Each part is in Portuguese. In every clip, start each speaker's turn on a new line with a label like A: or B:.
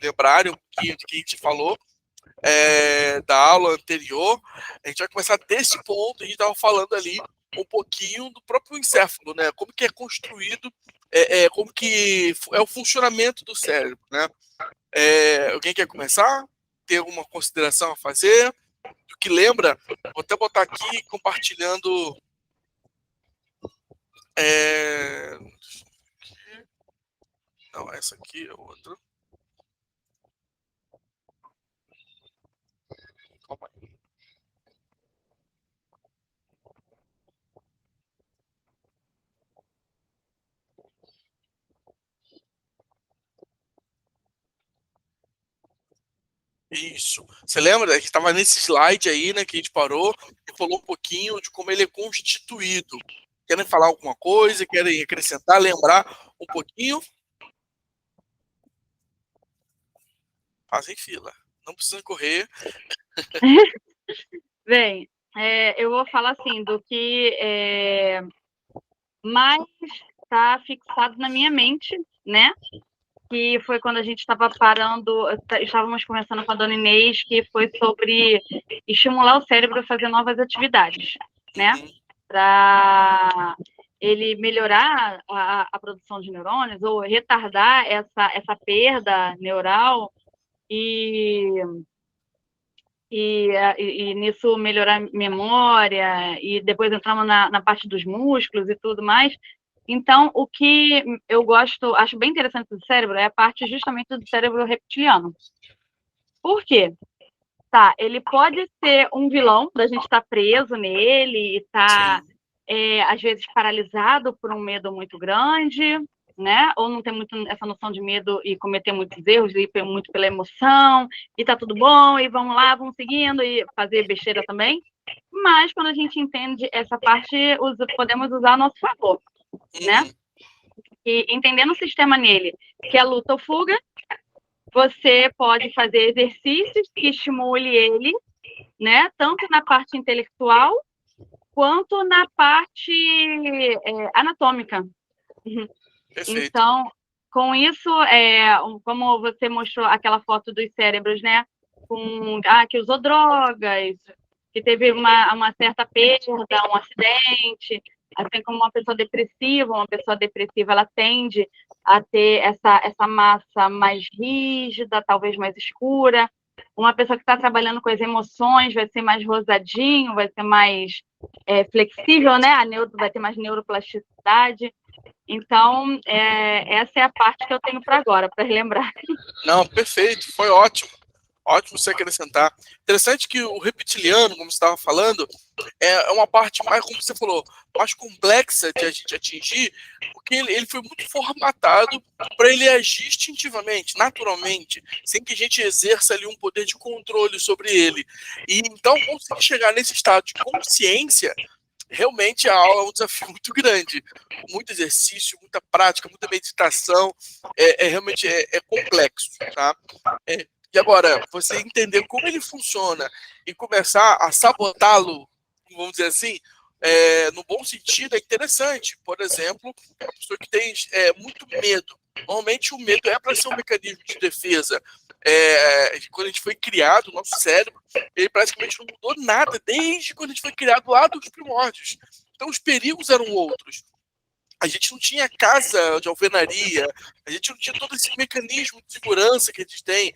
A: lembrarem um pouquinho do que a gente falou da aula anterior, a gente vai começar desse ponto. A gente estava falando ali um pouquinho do próprio encéfalo, né? Como que é construído, como que é o funcionamento do cérebro, né? Alguém quer começar? Tem alguma consideração a fazer? Do que lembra? Vou até botar aqui compartilhando. Não, essa aqui é outra. Calma aí. Isso. Você lembra? A gente estava nesse slide aí, né, que a gente parou e falou um pouquinho de como ele é constituído. Querem falar alguma coisa? Querem acrescentar, lembrar um pouquinho? Fazem fila. Não precisa correr.
B: Bem, eu vou falar assim do que mais está fixado na minha mente, né? Que foi quando a gente estava estávamos conversando com a dona Inês, que foi sobre estimular o cérebro a fazer novas atividades, né? Para ele melhorar a produção de neurônios ou retardar essa perda neural e nisso melhorar a memória, e depois entramos na parte dos músculos e tudo mais. Então, o que eu acho bem interessante do cérebro é a parte justamente do cérebro reptiliano. Por quê? Tá, ele pode ser um vilão, da gente estar preso nele e estar, às vezes, paralisado por um medo muito grande, né? Ou não ter muito essa noção de medo e cometer muitos erros, e ir muito pela emoção, e tá tudo bom, e vamos lá, vamos seguindo, e fazer besteira também. Mas, quando a gente entende essa parte, podemos usar a nosso favor, né? E entendendo o sistema nele, que é luta ou fuga, você pode fazer exercícios que estimule ele, né? Tanto na parte intelectual quanto na parte anatômica.
A: Perfeito.
B: Então, com isso, como você mostrou aquela foto dos cérebros, né? Que usou drogas, que teve uma certa perda, um acidente, assim como uma pessoa depressiva ela tende a ter essa massa mais rígida, talvez mais escura. Uma pessoa que está trabalhando com as emoções vai ser mais rosadinho, vai ser mais flexível, né? Vai ter mais neuroplasticidade. Então, essa é a parte que eu tenho para agora, para relembrar.
A: Não, perfeito, foi ótimo. Ótimo você acrescentar. Interessante que o reptiliano, como você estava falando, é uma parte mais, como você falou, mais complexa de a gente atingir, porque ele foi muito formatado para ele agir instintivamente, naturalmente, sem que a gente exerça ali um poder de controle sobre ele. E então, conseguir chegar nesse estado de consciência, realmente a aula é um desafio muito grande. Muito exercício, muita prática, muita meditação. Realmente complexo, tá? E agora, você entender como ele funciona e começar a sabotá-lo, vamos dizer assim, no bom sentido, é interessante. Por exemplo, uma pessoa que tem muito medo. Normalmente o medo é para ser um mecanismo de defesa. Quando a gente foi criado, o nosso cérebro, ele praticamente não mudou nada desde quando a gente foi criado lá dos primórdios. Então os perigos eram outros. A gente não tinha casa de alvenaria, a gente não tinha todo esse mecanismo de segurança que a gente tem,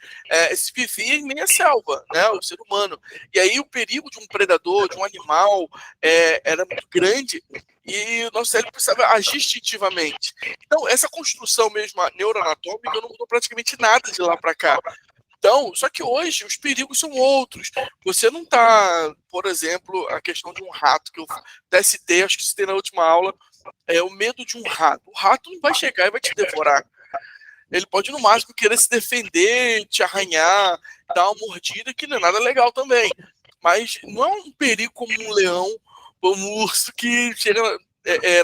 A: se vivia em meia selva, né, o ser humano. E aí o perigo de um predador, de um animal, era muito grande e o nosso cérebro precisava agir instintivamente. Então, essa construção mesmo neuroanatômica não mudou praticamente nada de lá para cá. Então, só que hoje os perigos são outros. Você não está, por exemplo, a questão de um rato, que eu até citei, acho que citei na última aula, o medo de um rato. O rato não vai chegar e vai te devorar. Ele pode, no máximo, querer se defender, te arranhar, dar uma mordida, que não é nada legal também. Mas não é um perigo como um leão, como um urso que chega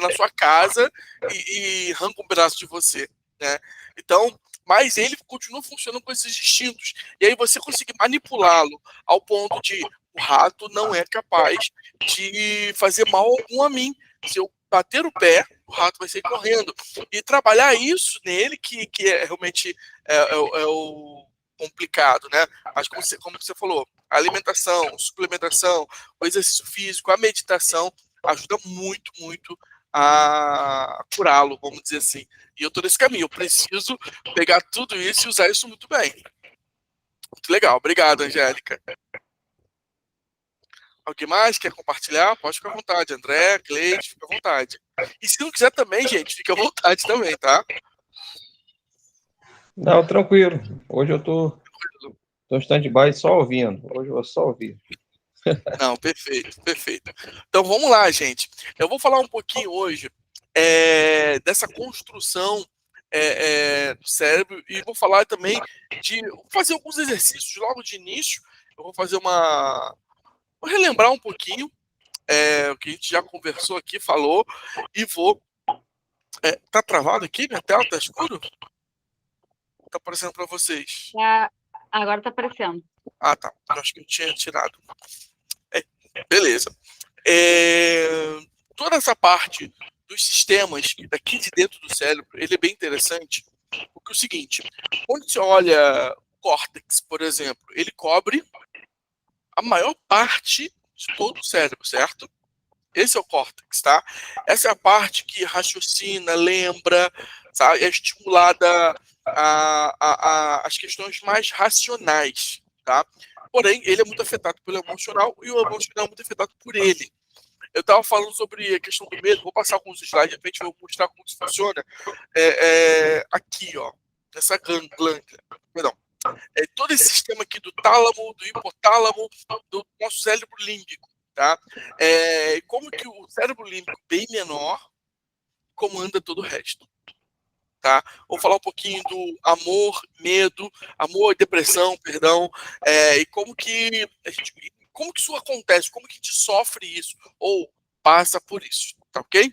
A: na sua casa e arranca um pedaço de você, né? Então, mas ele continua funcionando com esses instintos. E aí você consegue manipulá-lo ao ponto de o rato não é capaz de fazer mal algum a mim. Se eu bater o pé, o rato vai sair correndo. E trabalhar isso nele, que realmente é complicado, né? Mas como você falou, a alimentação, suplementação, o exercício físico, a meditação ajuda muito, muito a curá-lo, vamos dizer assim. E eu tô nesse caminho, eu preciso pegar tudo isso e usar isso muito bem. Muito legal, obrigado, Angélica. Alguém mais quer compartilhar? Pode ficar à vontade. André, Cleide, fica à vontade. E se não quiser também, gente, fica à vontade também, tá?
C: Não, tranquilo. Hoje eu tô em stand-by só ouvindo. Hoje eu vou só ouvir.
A: Não, perfeito, perfeito. Então vamos lá, gente. Eu vou falar um pouquinho hoje dessa construção do cérebro e vou falar também de fazer alguns exercícios logo de início. Eu vou fazer vou relembrar um pouquinho o que a gente já conversou aqui, falou, e vou. Tá travado aqui? Minha tela tá escuro? Tá aparecendo para vocês?
B: Agora tá aparecendo.
A: Ah, tá. Eu acho que eu tinha tirado. Beleza. Toda essa parte dos sistemas daqui de dentro do cérebro, ele é bem interessante, porque é o seguinte, quando você olha o córtex, por exemplo, ele cobre a maior parte de todo o cérebro, certo? Esse é o córtex, tá? Essa é a parte que raciocina, lembra, sabe? É estimulada as questões mais racionais, tá? Porém, ele é muito afetado pelo emocional e o emocional é muito afetado por ele. Eu estava falando sobre a questão do medo, vou passar alguns slides, de repente vou mostrar como isso funciona. Aqui, ó, nessa glândula, perdão. Todo esse sistema aqui do tálamo, do hipotálamo, do nosso cérebro límbico, tá? Como que o cérebro límbico bem menor comanda todo o resto, tá? Vou falar um pouquinho do amor, medo, amor e depressão, perdão, e como que isso acontece, como que a gente sofre isso ou passa por isso, tá ok?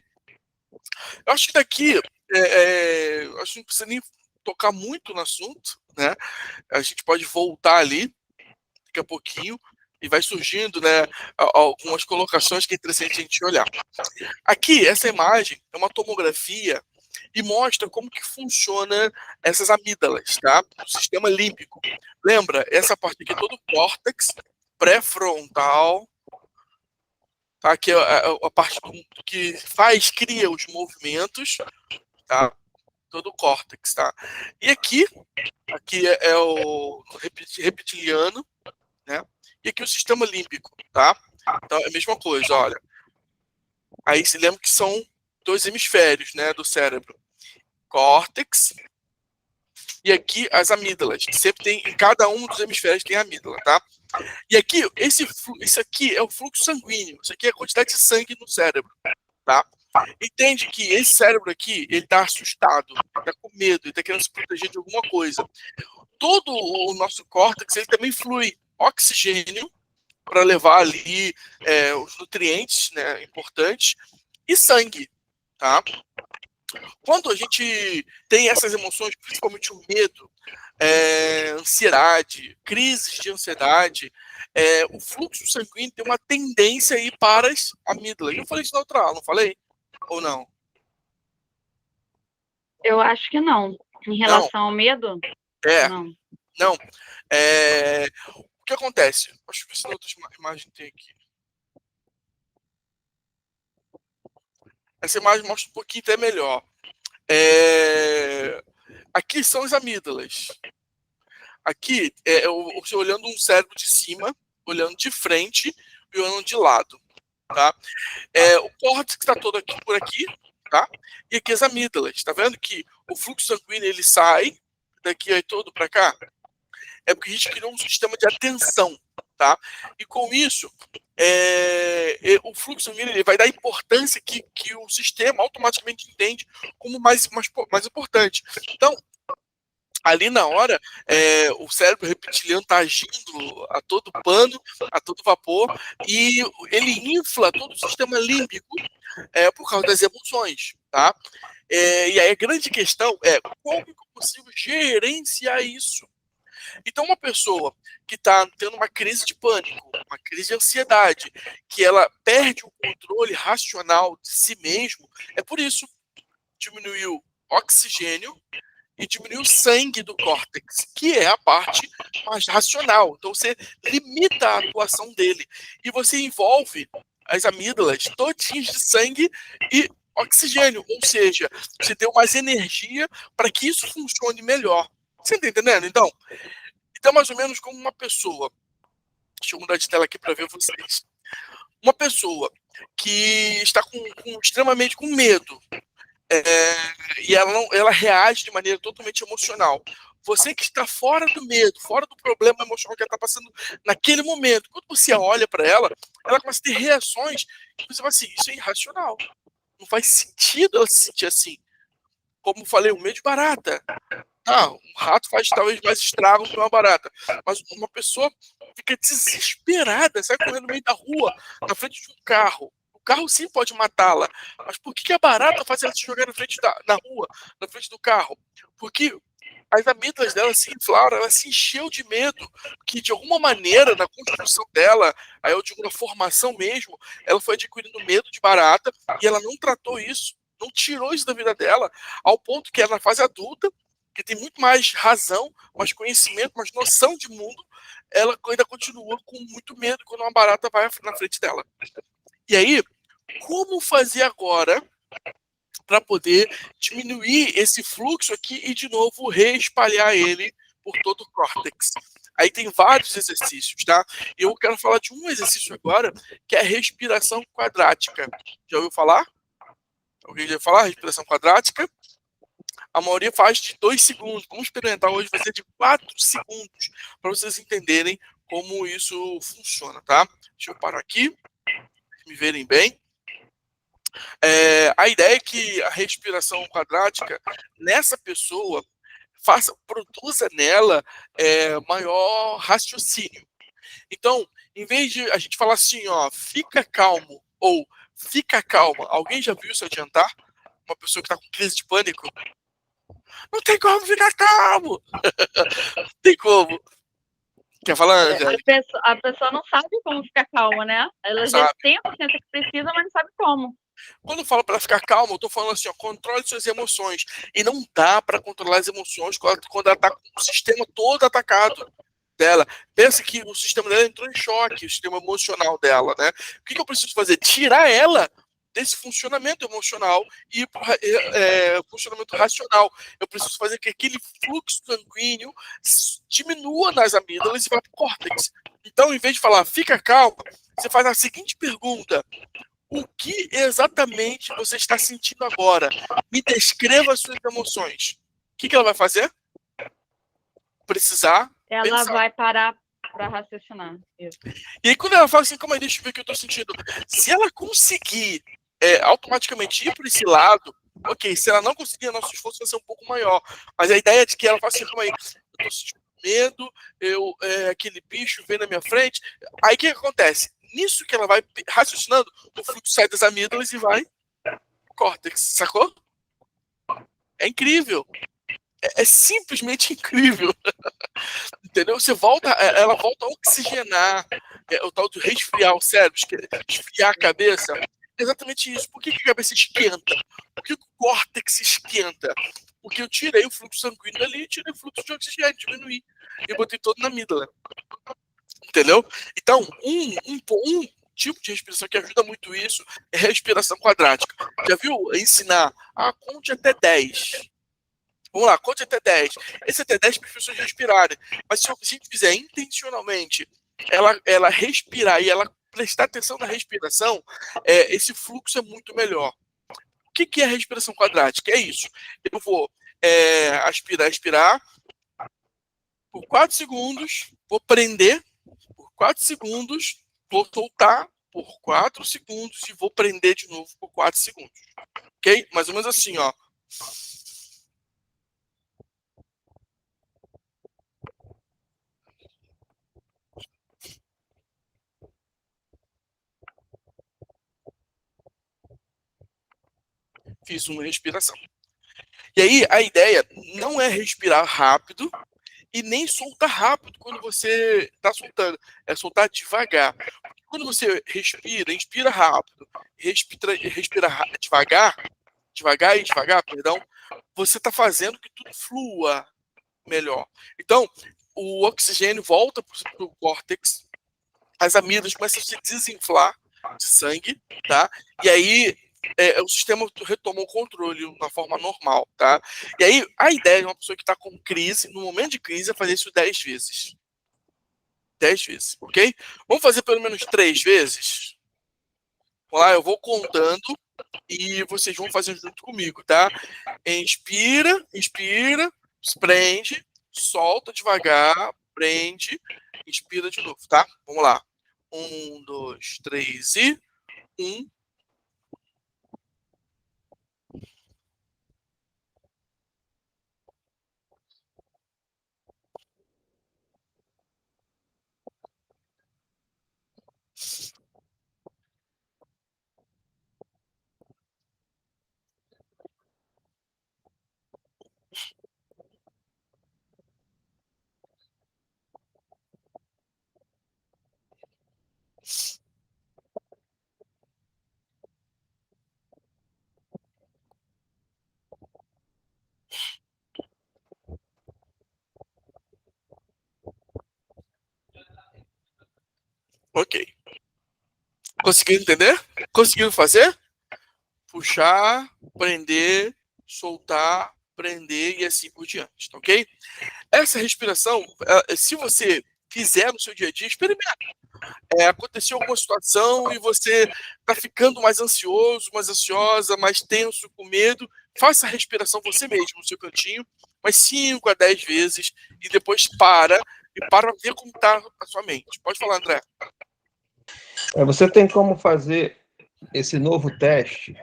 A: Eu acho que daqui, acho que não precisa nem tocar muito no assunto, né? A gente pode voltar ali daqui a pouquinho e vai surgindo, né, algumas colocações que é interessante a gente olhar. Aqui, essa imagem é uma tomografia e mostra como que funciona essas amígdalas, tá? O sistema límbico. Lembra? Essa parte aqui é todo o córtex pré-frontal, tá? Que é a parte que cria os movimentos, tá? Todo o córtex, tá? E aqui é o reptiliano, né? E aqui o sistema límbico, tá? Então é a mesma coisa, olha. Aí se lembra que são dois hemisférios, né, do cérebro. Córtex e aqui as amígdalas. Sempre tem, em cada um dos hemisférios tem amígdala, tá? E aqui, esse aqui é o fluxo sanguíneo. Isso aqui é a quantidade de sangue no cérebro, tá? Entende que esse cérebro aqui, ele tá assustado, ele tá com medo, ele tá querendo se proteger de alguma coisa. Todo o nosso córtex, ele também flui oxigênio para levar ali os nutrientes, né, importantes e sangue, tá? Quando a gente tem essas emoções, principalmente o medo, ansiedade, crises de ansiedade, o fluxo sanguíneo tem uma tendência a ir para as amígdalas. Eu falei isso na outra aula, não falei? Ou não?
B: Eu acho que não. Em relação ao medo? Não.
A: Não. O que acontece? Deixa eu ver se na outra imagem tem aqui. Essa imagem mostra um pouquinho até melhor. Aqui são as amígdalas. Aqui, você olhando um cérebro de cima, olhando de frente e olhando de lado. Tá? O córtex está todo aqui por aqui, tá? E aqui as amígdalas. Tá vendo que o fluxo sanguíneo ele sai daqui aí todo para cá? É porque a gente criou um sistema de atenção, tá? E com isso, o fluxo sanguíneo ele vai dar importância que o sistema automaticamente entende como mais importante. Então, ali na hora, o cérebro reptiliano está agindo a todo pano, a todo vapor, e ele infla todo o sistema límbico por causa das emoções, tá? E aí a grande questão é como que eu consigo gerenciar isso? Então, uma pessoa que está tendo uma crise de pânico, uma crise de ansiedade, que ela perde o controle racional de si mesmo, é por isso diminuiu oxigênio e diminui o sangue do córtex, que é a parte mais racional. Então você limita a atuação dele e você envolve as amígdalas todinhas de sangue e oxigênio, ou seja, você deu mais energia para que isso funcione melhor. Você está entendendo? Então, mais ou menos como uma pessoa. Deixa eu mudar de tela aqui para ver vocês. Uma pessoa que está extremamente com medo, e ela reage de maneira totalmente emocional. Você que está fora do medo, fora do problema emocional que ela está passando naquele momento, quando você olha para ela começa a ter reações que você fala assim, isso é irracional. Não faz sentido ela se sentir assim. Como falei, o medo de barata. Um rato faz talvez mais estrago que uma barata. Mas uma pessoa fica desesperada, sai correndo no meio da rua, na frente de um carro. O carro sim pode matá-la. Mas por que a barata faz ela se jogar na rua, na frente do carro? Porque as amígdalas dela se inflaram, ela se encheu de medo, que de alguma maneira, na construção dela, aí eu digo na formação mesmo, ela foi adquirindo medo de barata e ela não tratou isso, não tirou isso da vida dela, ao ponto que ela na fase adulta, que tem muito mais razão, mais conhecimento, mais noção de mundo, ela ainda continua com muito medo quando uma barata vai na frente dela. E aí, como fazer agora para poder diminuir esse fluxo aqui e, de novo, reespalhar ele por todo o córtex? Aí tem vários exercícios, tá? Eu quero falar de um exercício agora, que é a respiração quadrática. Já ouviu falar? Alguém já ouviu falar? Respiração quadrática? A maioria faz de 2 segundos. Vamos experimentar hoje, vai ser de 4 segundos, para vocês entenderem como isso funciona, tá? Deixa eu parar aqui, me verem bem. A ideia é que a respiração quadrática, nessa pessoa, produza nela maior raciocínio. Então, em vez de a gente falar assim, ó, fica calmo, ou fica calma, alguém já viu isso adiantar? Uma pessoa que está com crise de pânico? Não tem como ficar calmo! Não tem como. Quer falar, Angélica?
B: A pessoa não sabe como ficar calma, né? Ela já tem a consciência que precisa, mas não sabe como.
A: Quando eu falo para ficar calma, eu tô falando assim, ó, controle suas emoções. E não dá para controlar as emoções quando ela tá com o sistema todo atacado dela. Pensa que o sistema dela entrou em choque, o sistema emocional dela, né? O que eu preciso fazer? Tirar ela desse funcionamento emocional e ir para funcionamento racional. Eu preciso fazer que aquele fluxo sanguíneo diminua nas amígdalas e vá para o córtex. Então, em vez de falar, fica calma, você faz a seguinte pergunta: o que exatamente você está sentindo agora? Me descreva as suas emoções. O que ela vai fazer? Precisar
B: Ela vai parar para raciocinar. Isso.
A: E aí, quando ela fala assim, calma aí, deixa eu ver o que eu estou sentindo. Se ela conseguir automaticamente ir por esse lado, ok. Se ela não conseguir, nosso esforço vai ser um pouco maior. Mas a ideia é de que ela fala assim, calma aí, eu estou sentindo medo, aquele bicho vem na minha frente. Aí o que acontece? Nisso que ela vai raciocinando, o fluxo sai das amígdalas e vai pro córtex, sacou? É incrível. É simplesmente incrível. Entendeu? Ela volta a oxigenar, o tal de resfriar o cérebro, esfriar a cabeça. É exatamente isso. Por que a cabeça esquenta? Por que o córtex esquenta? Porque eu tirei o fluxo sanguíneo dali e tirei o fluxo de oxigênio, diminuí. E botei todo na amígdala. Entendeu? Então, um tipo de respiração que ajuda muito isso é a respiração quadrática. Já viu ensinar? Conte até 10. Vamos lá, conte até 10. Esse até 10 para as pessoas respirarem. Mas se a gente fizer intencionalmente, ela respirar e ela prestar atenção na respiração, esse fluxo é muito melhor. O que é a respiração quadrática? É isso. Eu vou aspirar por 4 segundos, vou prender por 4 segundos, vou soltar por 4 segundos e vou prender de novo por 4 segundos. Ok? Mais ou menos assim, ó. Fiz uma respiração. E aí, a ideia não é respirar rápido e nem soltar rápido quando você está soltando. É soltar devagar. Quando você respira, inspira rápido, respira devagar, devagar e devagar, perdão, você está fazendo que tudo flua melhor. Então, o oxigênio volta para o córtex, as amígdalas começam a se desinflar de sangue, tá? E aí o sistema retoma o controle na forma normal, tá? E aí a ideia de uma pessoa que está com crise, no momento de crise, é fazer isso 10 vezes. 10 vezes, ok? Vamos fazer pelo menos 3 vezes? Vamos lá, eu vou contando e vocês vão fazendo junto comigo, tá? Inspira, inspira, prende, solta devagar, prende, inspira de novo, tá? Vamos lá. 1, 2, 3 e 1. Ok. Conseguiu entender? Conseguiu fazer? Puxar, prender, soltar, prender e assim por diante, tá ok? Essa respiração, se você fizer no seu dia a dia, experimenta. Aconteceu alguma situação e você está ficando mais ansioso, mais ansiosa, mais tenso, com medo, faça a respiração você mesmo no seu cantinho, mais 5 a 10 vezes e depois para ver como está a sua mente. Pode falar, André.
C: Você tem como fazer esse novo teste,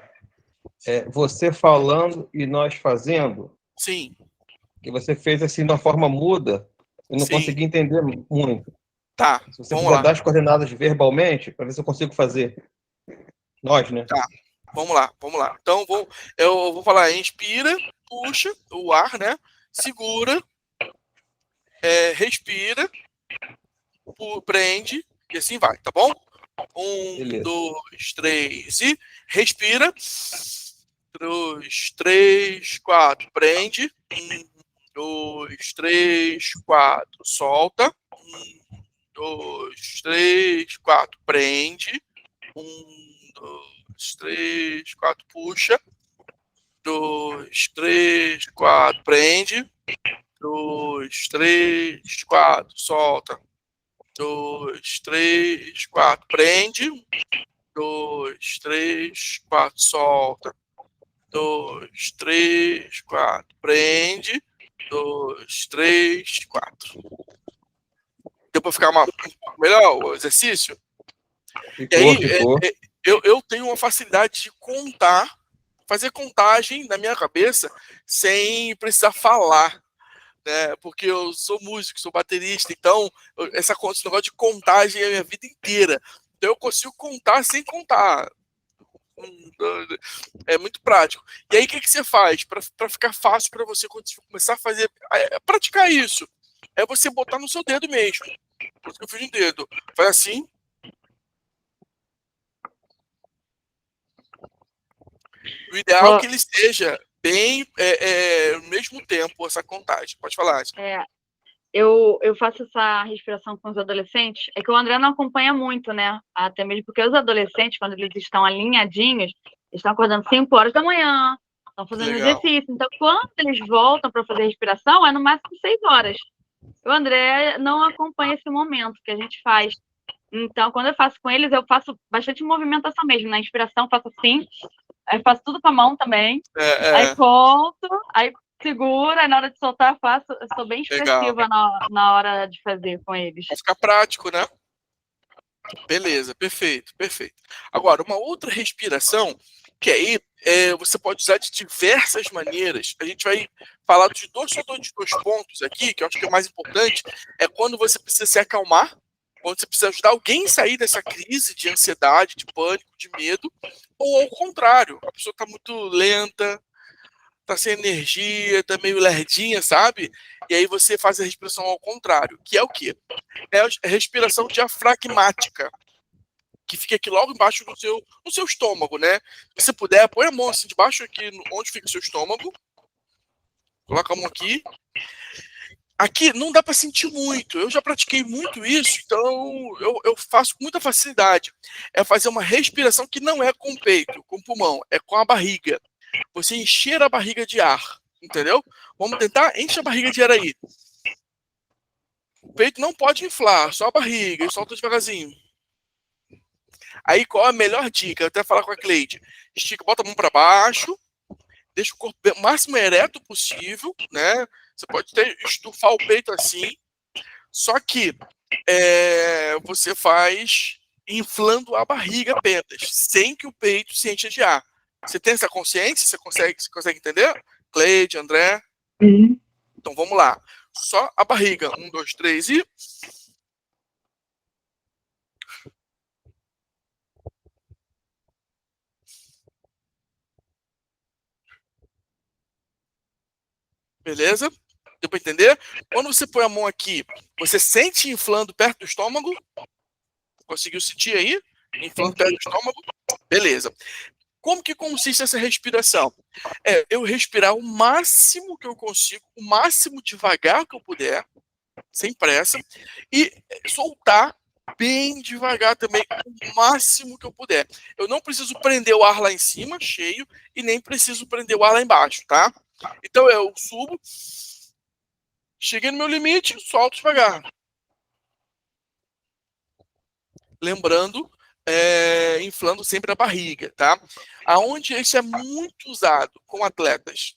C: você falando e nós fazendo?
A: Sim.
C: Que você fez assim de uma forma muda, eu não consegui entender muito.
A: Tá,
C: se você
A: vamos
C: puder
A: lá.
C: dar as coordenadas verbalmente, para ver se eu consigo fazer. Nós, né?
A: Tá, vamos lá. Então, eu vou falar, inspira, puxa o ar, né? Segura, respira, prende, e assim vai, tá bom? 1, 2, 3 e respira. 2, 3, 4, prende. 1, 2, 3, 4, solta. 1, 2, 3, 4, prende. 1, 2, 3, 4, puxa. 2, 3, 4, prende. 2, 3, 4, solta. 2, 3, 4, prende. 2, 3, 4, solta. 2, 3, 4, prende. 2, 3, 4. Deu para ficar um pouco melhor o exercício?
C: Ficou,
A: e aí,
C: ficou.
A: Eu tenho uma facilidade de contar, fazer contagem na minha cabeça sem precisar falar, né? Porque eu sou músico, sou baterista, então esse negócio de contagem é a minha vida inteira. Então eu consigo contar sem contar. É muito prático. E aí, o que você faz para ficar fácil para você quando você começar a fazer, praticar isso? É você botar no seu dedo mesmo. Por isso que eu fiz um dedo. Faz assim. O ideal é que ele esteja bem no mesmo tempo, essa contagem. Pode falar.
B: Eu faço essa respiração com os adolescentes, é que o André não acompanha muito, né? Até mesmo porque os adolescentes, quando eles estão alinhadinhos, eles estão acordando 5 horas da manhã, estão fazendo exercício. Então, quando eles voltam para fazer respiração, é no máximo 6 horas. O André não acompanha esse momento que a gente faz. Então, quando eu faço com eles, eu faço bastante movimentação mesmo. Na inspiração, faço assim, aí faço tudo com a mão também. Aí conto, aí segura, aí na hora de soltar, eu sou bem expressiva na hora de fazer com eles.
A: Vai ficar prático, né? Beleza, perfeito. Agora, uma outra respiração, que aí você pode usar de diversas maneiras. A gente vai falar de dois pontos aqui, que eu acho que é o mais importante, é quando você precisa se acalmar, quando você precisa ajudar alguém a sair dessa crise de ansiedade, de pânico, de medo, ou ao contrário, a pessoa está muito lenta, tá sem energia, tá meio lerdinha, sabe? E aí você faz a respiração ao contrário, que é o quê? É a respiração diafragmática. que fica aqui logo embaixo no seu estômago, né? Se puder, põe a mão assim debaixo aqui, onde fica o seu estômago. Coloca a mão aqui. Aqui não dá para sentir muito. Eu já pratiquei muito isso, então eu faço com muita facilidade. É fazer uma respiração que não é com o peito, com o pulmão, é com a barriga. Você encher a barriga de ar, entendeu? Vamos tentar, enche a barriga de ar aí. O peito não pode inflar, só a barriga, e solta devagarzinho. Aí qual a melhor dica? Eu até falar com a Cleide. Estica, bota a mão para baixo, deixa o corpo o máximo ereto possível, né? Você pode até estufar o peito assim, só que você faz inflando a barriga apenas, sem que o peito se encha de ar. Você tem essa consciência? Você consegue entender? Cleide, André?
B: Uhum.
A: Então vamos lá. Só a barriga. 1, 2, 3 e... Beleza? Deu para entender? Quando você põe a mão aqui, você sente inflando perto do estômago? Conseguiu sentir aí? Inflando perto do estômago? Beleza. Como que consiste essa respiração? É eu respirar o máximo que eu consigo, o máximo devagar que eu puder, sem pressa, e soltar bem devagar também, o máximo que eu puder. Eu não preciso prender o ar lá em cima, cheio, e nem preciso prender o ar lá embaixo, tá? Então eu subo, cheguei no meu limite, solto devagar. Lembrando, inflando sempre a barriga, tá? Aonde isso é muito usado com atletas.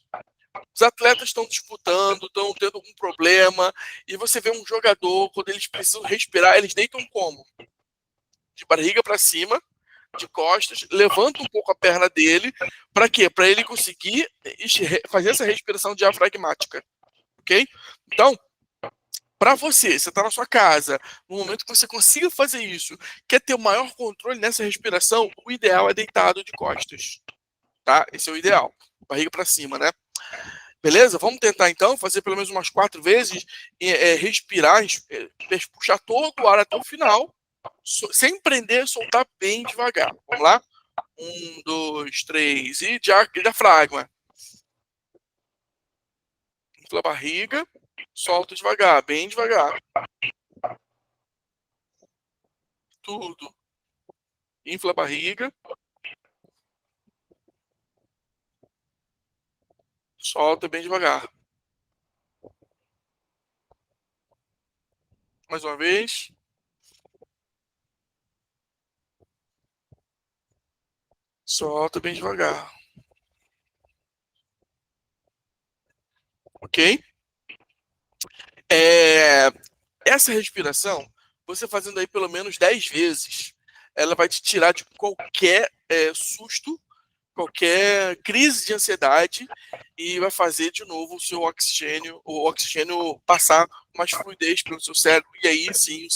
A: Os atletas estão disputando, estão tendo algum problema, e você vê um jogador, quando eles precisam respirar, eles deitam como? De barriga para cima, de costas, levanta um pouco a perna dele, para quê? Para ele conseguir fazer essa respiração diafragmática, ok? Então, para você está na sua casa, no momento que você consiga fazer isso, quer ter o maior controle nessa respiração, o ideal é deitado de costas, tá? Esse é o ideal, barriga para cima, né? Beleza? Vamos tentar então fazer pelo menos umas 4 vezes, respirar, puxar todo o ar até o final, sem prender, soltar bem devagar. Vamos lá? 1, 2, 3 e diafragma. Infla a barriga, solta devagar, bem devagar. Tudo. Infla a barriga. Solta bem devagar. Mais uma vez. Solta bem devagar. Ok? Essa respiração, você fazendo aí pelo menos 10 vezes, ela vai te tirar de qualquer susto, qualquer crise de ansiedade e vai fazer de novo o oxigênio passar com mais fluidez pelo seu cérebro e aí sim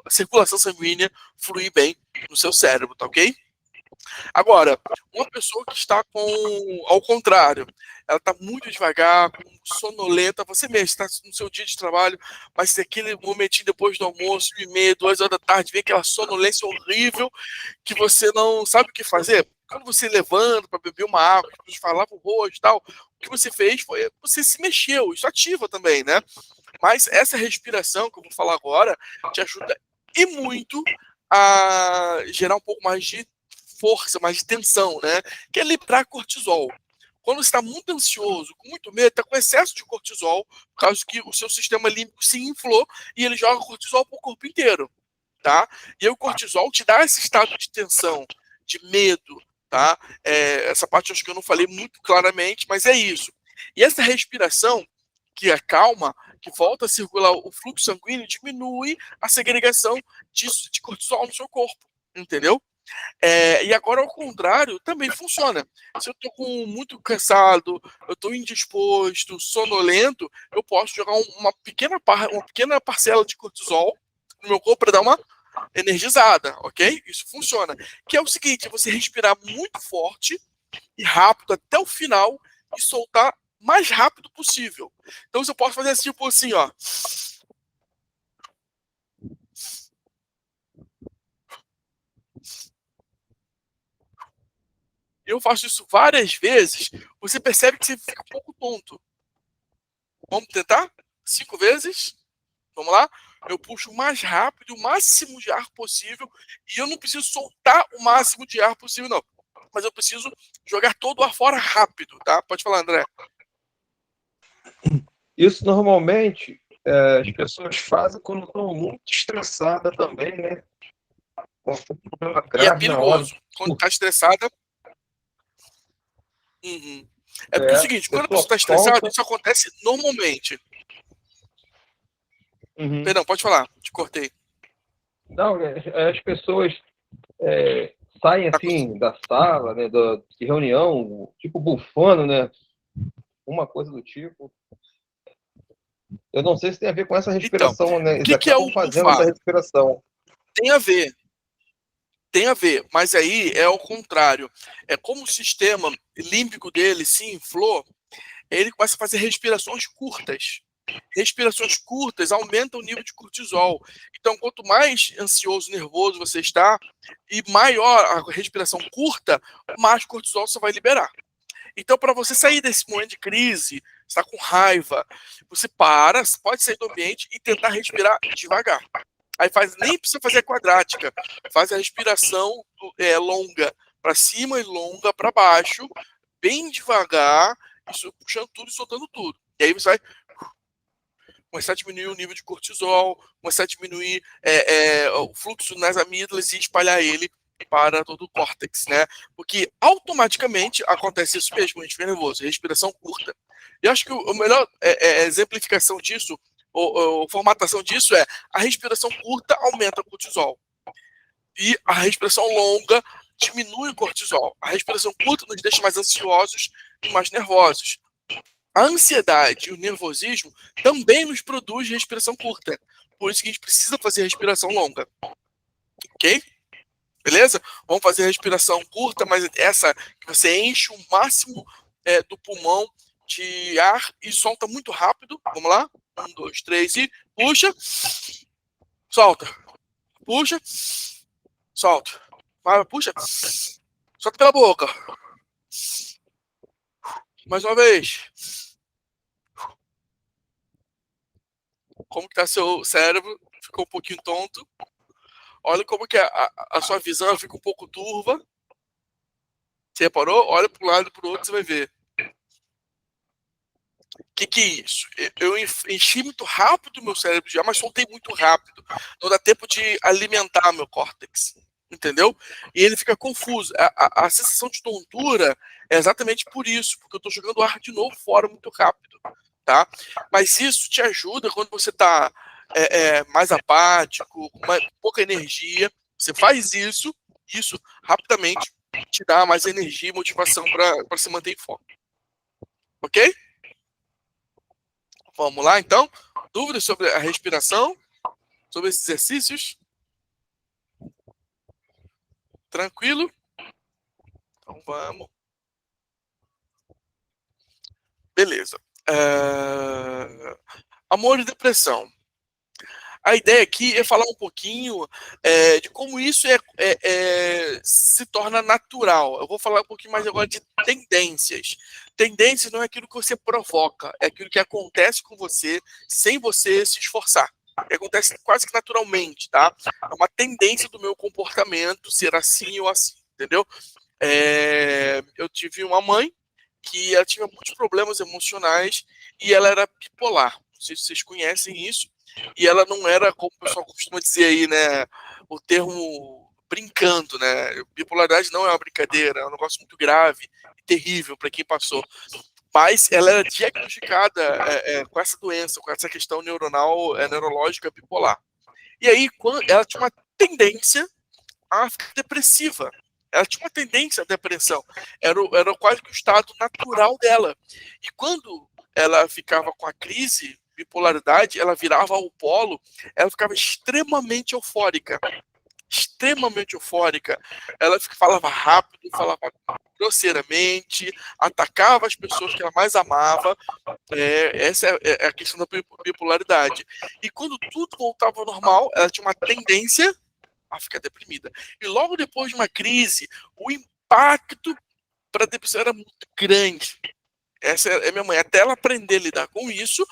A: a circulação sanguínea fluir bem no seu cérebro, tá ok? Agora, uma pessoa que está ao contrário, ela está muito devagar, sonolenta, você mesmo está no seu dia de trabalho, mas tem aquele momentinho depois do almoço, 1h30, 2 horas da tarde, vem aquela sonolência horrível que você não sabe o que fazer. Quando você levanta para beber uma água, para falar o rosto e tal, o que você fez foi, você se mexeu, isso ativa também, né? Mas essa respiração que eu vou falar agora te ajuda e muito a gerar um pouco mais de força, mais de tensão, né? Que é liberar cortisol. Quando você está muito ansioso, com muito medo, está com excesso de cortisol, por causa que o seu sistema límbico se inflou e ele joga cortisol para o corpo inteiro, tá? E aí o cortisol te dá esse estado de tensão, de medo, tá? Essa parte eu acho que eu não falei muito claramente, mas é isso. E essa respiração que acalma, que volta a circular o fluxo sanguíneo, diminui a segregação de cortisol no seu corpo, entendeu? E agora, ao contrário, também funciona. Se eu estou muito cansado, eu estou indisposto, sonolento, eu posso jogar uma pequena parcela de cortisol no meu corpo para dar uma energizada, ok? Isso funciona. Que é o seguinte, é você respirar muito forte e rápido até o final e soltar o mais rápido possível. Então, você pode fazer tipo assim, ó. eu faço isso várias vezes, você percebe que você fica um pouco tonto. Vamos tentar? 5 vezes? Vamos lá? Eu puxo o mais rápido, o máximo de ar possível, e eu não preciso soltar o máximo de ar possível, não. Mas eu preciso jogar todo o ar fora rápido, tá? Pode falar, André.
C: Isso normalmente as pessoas fazem quando estão muito estressadas também, né? Com problema
A: E é
C: grave na hora.
A: perigoso. Quando tá estressada. Uhum. É porque é o seguinte, quando a pessoa está estressada, isso acontece normalmente.
C: Uhum.
A: Perdão, pode falar, te cortei.
C: Não, as pessoas saem assim da sala, né, de reunião, tipo bufando, né? Uma coisa do tipo. Eu não sei se tem a ver com essa respiração,
A: Então,
C: né?
A: o
C: Eles
A: que é
C: acabam
A: o
C: fazendo
A: bufar?
C: essa respiração.
A: Tem a ver. Tem a ver, mas aí é o contrário. É como o sistema límbico dele se inflou, ele começa a fazer respirações curtas. Respirações curtas aumentam o nível de cortisol. Então, quanto mais ansioso, nervoso você está, e maior a respiração curta, mais cortisol você vai liberar. Então, para você sair desse momento de crise, está com raiva, você para, pode sair do ambiente e tentar respirar devagar. Aí nem precisa fazer a quadrática, faz a respiração longa para cima e longa para baixo, bem devagar, isso, puxando tudo e soltando tudo. E aí você vai começar a diminuir o nível de cortisol, começar a diminuir o fluxo nas amígdalas e espalhar ele para todo o córtex, né? Porque automaticamente acontece isso mesmo, a gente fica nervoso, respiração curta. E eu acho que a melhor exemplificação disso, ou formatação disso é a respiração curta aumenta o cortisol. E a respiração longa diminui o cortisol. A respiração curta nos deixa mais ansiosos e mais nervosos. A ansiedade e o nervosismo também nos produz respiração curta. Por isso que a gente precisa fazer respiração longa. Ok? Beleza? Vamos fazer respiração curta, mas essa que você enche o máximo do pulmão de ar e solta muito rápido. Vamos lá? 1, 2, 3 e puxa. Solta. Puxa. Solta. Vai, puxa. Solta pela boca. Mais uma vez. Como que tá seu cérebro? Ficou um pouquinho tonto. Olha como que a sua visão fica um pouco turva. Você reparou? Olha para um lado e para o outro, você vai ver. O que é isso? Eu enchi muito rápido o meu cérebro de ar, mas soltei muito rápido. Não dá tempo de alimentar meu córtex. Entendeu? E ele fica confuso. A sensação de tontura é exatamente por isso, porque eu estou jogando ar de novo fora muito rápido. Tá? Mas isso te ajuda quando você está mais apático, com pouca energia. Você faz isso rapidamente te dá mais energia e motivação para se manter em foco. Ok? Vamos lá, então. Dúvidas sobre a respiração? Sobre esses exercícios? Tranquilo? Então vamos. Beleza. Amor e depressão. A ideia aqui é falar um pouquinho de como isso se torna natural. Eu vou falar um pouquinho mais agora de tendências. Tendências não é aquilo que você provoca, é aquilo que acontece com você sem você se esforçar. Acontece quase que naturalmente, tá? É uma tendência do meu comportamento ser assim ou assim, entendeu? Eu tive uma mãe que ela tinha muitos problemas emocionais e ela era bipolar. Não sei se vocês conhecem isso. E ela não era, como o pessoal costuma dizer aí, né? O termo brincando, né? Bipolaridade não é uma brincadeira, é um negócio muito grave e terrível para quem passou. Mas ela era diagnosticada com essa doença, com essa questão neuronal, neurológica bipolar. E aí, ela tinha uma tendência a ficar depressiva. Ela tinha uma tendência à depressão. Era quase que o estado natural dela. E quando ela ficava com a crise, bipolaridade, ela virava ao polo, ela ficava extremamente eufórica. Extremamente eufórica. Ela falava rápido, falava grosseiramente, atacava as pessoas que ela mais amava. Essa é a questão da bipolaridade. E quando tudo voltava ao normal, ela tinha uma tendência a ficar deprimida. E logo depois de uma crise, o impacto para depressão era muito grande. Essa é minha mãe. Até ela aprender a lidar com isso,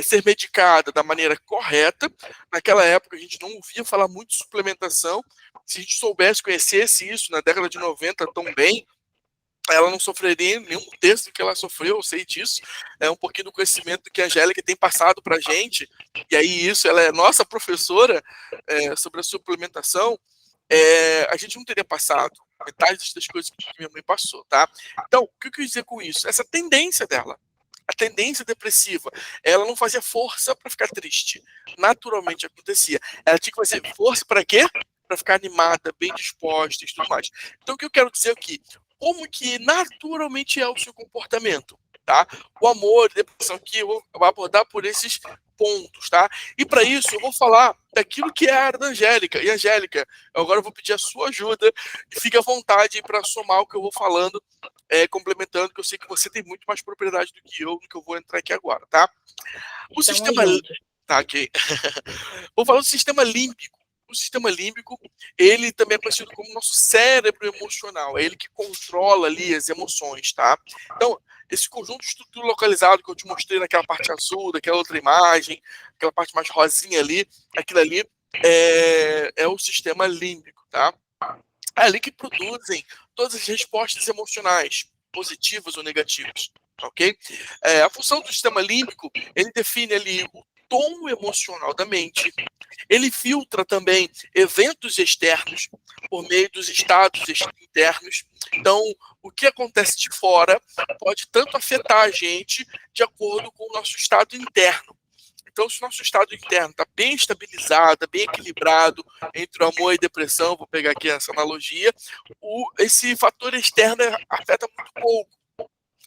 A: ser medicada da maneira correta. Naquela época a gente não ouvia falar muito de suplementação. Se a gente soubesse, conhecesse isso na década de 90 tão bem, ela não sofreria nenhum terço do que ela sofreu, eu sei disso. É um pouquinho do conhecimento que a Angélica tem passado para a gente, e aí isso, ela é nossa professora sobre a suplementação. A gente não teria passado metade das coisas que minha mãe passou, tá? Então, o que eu quis dizer com isso? Essa tendência dela, a tendência depressiva, ela não fazia força para ficar triste. Naturalmente acontecia. Ela tinha que fazer força para quê? Para ficar animada, bem disposta e tudo mais. Então, o que eu quero dizer aqui? Como que naturalmente é o seu comportamento, tá? O amor, a depressão, que eu vou abordar por esses pontos, tá? E para isso eu vou falar daquilo que é a área da Angélica. E Angélica, agora eu vou pedir a sua ajuda e fique à vontade para somar o que eu vou falando, complementando, que eu sei que você tem muito mais propriedade do que eu, no que eu vou entrar aqui agora, tá? O sistema... Tá, ok. Vou falar do sistema límbico. O sistema límbico, ele também é conhecido como nosso cérebro emocional. É ele que controla ali as emoções, tá? Então, esse conjunto de estrutura localizado que eu te mostrei naquela parte azul, daquela outra imagem, aquela parte mais rosinha ali, aquilo ali é o sistema límbico, tá? É ali que produzem todas as respostas emocionais, positivas ou negativas, ok? A função do sistema límbico, ele define ali o tom emocional da mente. Ele filtra também eventos externos por meio dos estados internos. Então, o que acontece de fora pode tanto afetar a gente de acordo com o nosso estado interno. Então, se o nosso estado interno está bem estabilizado, bem equilibrado entre o amor e a depressão, vou pegar aqui essa analogia, esse fator externo afeta muito pouco.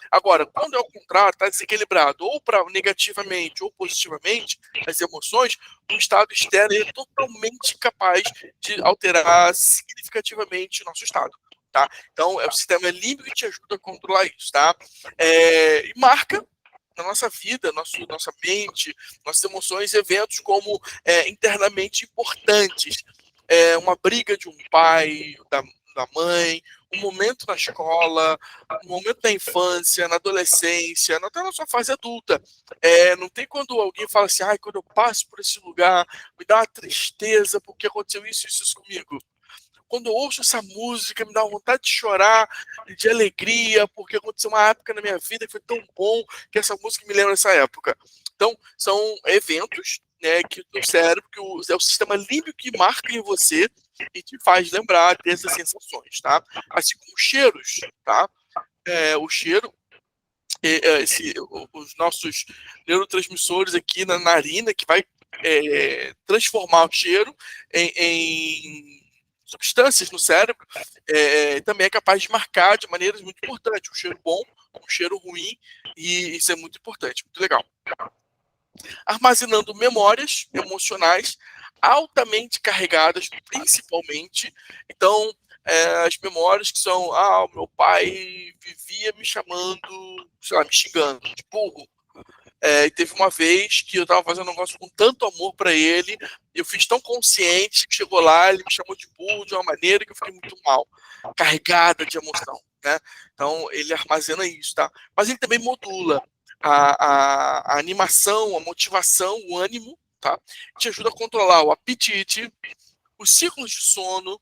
A: Agora, quando é o contrário, está desequilibrado, ou para negativamente ou positivamente, as emoções, o estado externo é totalmente capaz de alterar significativamente o nosso estado. Tá? Então, é o sistema límbico que te ajuda a controlar isso. Tá? E marca na nossa vida, nossa mente, nossas emoções, eventos como internamente importantes. Uma briga de um pai, da mãe, um momento na escola, um momento na infância, na adolescência, até na sua fase adulta. Não tem quando alguém fala assim, quando eu passo por esse lugar, me dá uma tristeza porque aconteceu isso comigo. Quando eu ouço essa música, me dá vontade de chorar, de alegria, porque aconteceu uma época na minha vida que foi tão bom que essa música me lembra dessa época. Então, são eventos, né, que o cérebro, é o sistema límbico que marca em você e te faz lembrar dessas sensações, tá? Assim como cheiros, tá? O cheiro, os nossos neurotransmissores aqui na narina, que vai transformar o cheiro em substâncias no cérebro, também é capaz de marcar de maneiras muito importantes. Um cheiro bom, um cheiro ruim, e isso é muito importante, muito legal. Armazenando memórias emocionais altamente carregadas, principalmente. Então, as memórias que são, o meu pai vivia me chamando, sei lá, me xingando, de burro. E teve uma vez que eu estava fazendo um negócio com tanto amor para ele, eu fiz tão consciente que chegou lá, ele me chamou de burro de uma maneira que eu fiquei muito mal, carregada de emoção, né? Então, ele armazena isso, tá? Mas ele também modula a animação, a motivação, o ânimo, tá? Te ajuda a controlar o apetite, os ciclos de sono,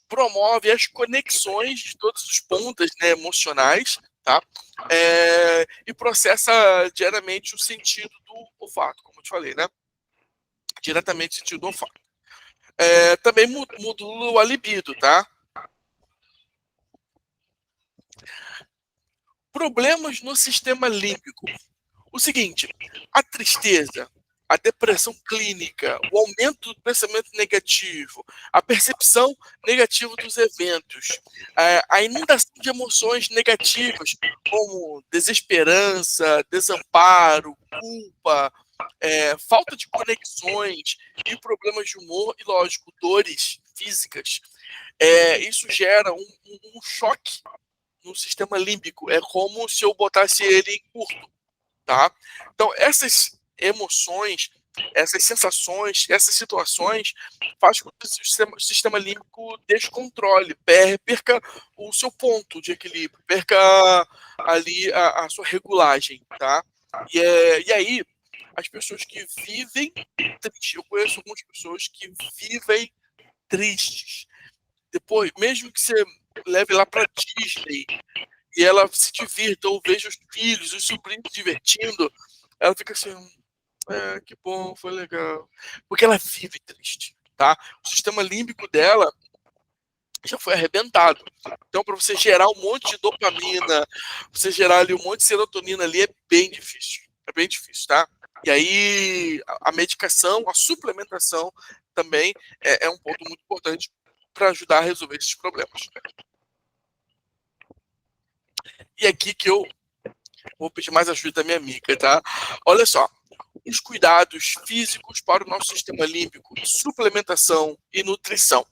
A: promove as conexões de todas as pontas, né, emocionais, tá? E processa diariamente o sentido do olfato, como eu te falei, né? Diretamente o sentido do olfato. Também modula a libido, tá? Problemas no sistema límbico. O seguinte, a tristeza, a depressão clínica, o aumento do pensamento negativo, a percepção negativa dos eventos, a inundação de emoções negativas, como desesperança, desamparo, culpa, falta de conexões e problemas de humor e, lógico, dores físicas. Isso gera um choque no sistema límbico. É como se eu botasse ele em curto. Tá? Então, essas emoções, essas sensações, essas situações, faz com que o sistema límbico descontrole, perca o seu ponto de equilíbrio, perca ali a sua regulagem, tá? E aí, as pessoas que vivem tristes, eu conheço algumas pessoas que vivem tristes. Depois, mesmo que você leve lá para Disney e ela se divirta ou veja os filhos, os sobrinhos se divertindo, ela fica assim, que bom, foi legal. Porque ela vive triste, tá? O sistema límbico dela já foi arrebentado. Então, para você gerar um monte de dopamina, você gerar ali um monte de serotonina ali, é bem difícil. É bem difícil, tá? E aí, a medicação, a suplementação também é um ponto muito importante para ajudar a resolver esses problemas. E aqui que eu vou pedir mais ajuda da minha amiga, tá? Olha só, os cuidados físicos para o nosso sistema límbico, suplementação e nutrição.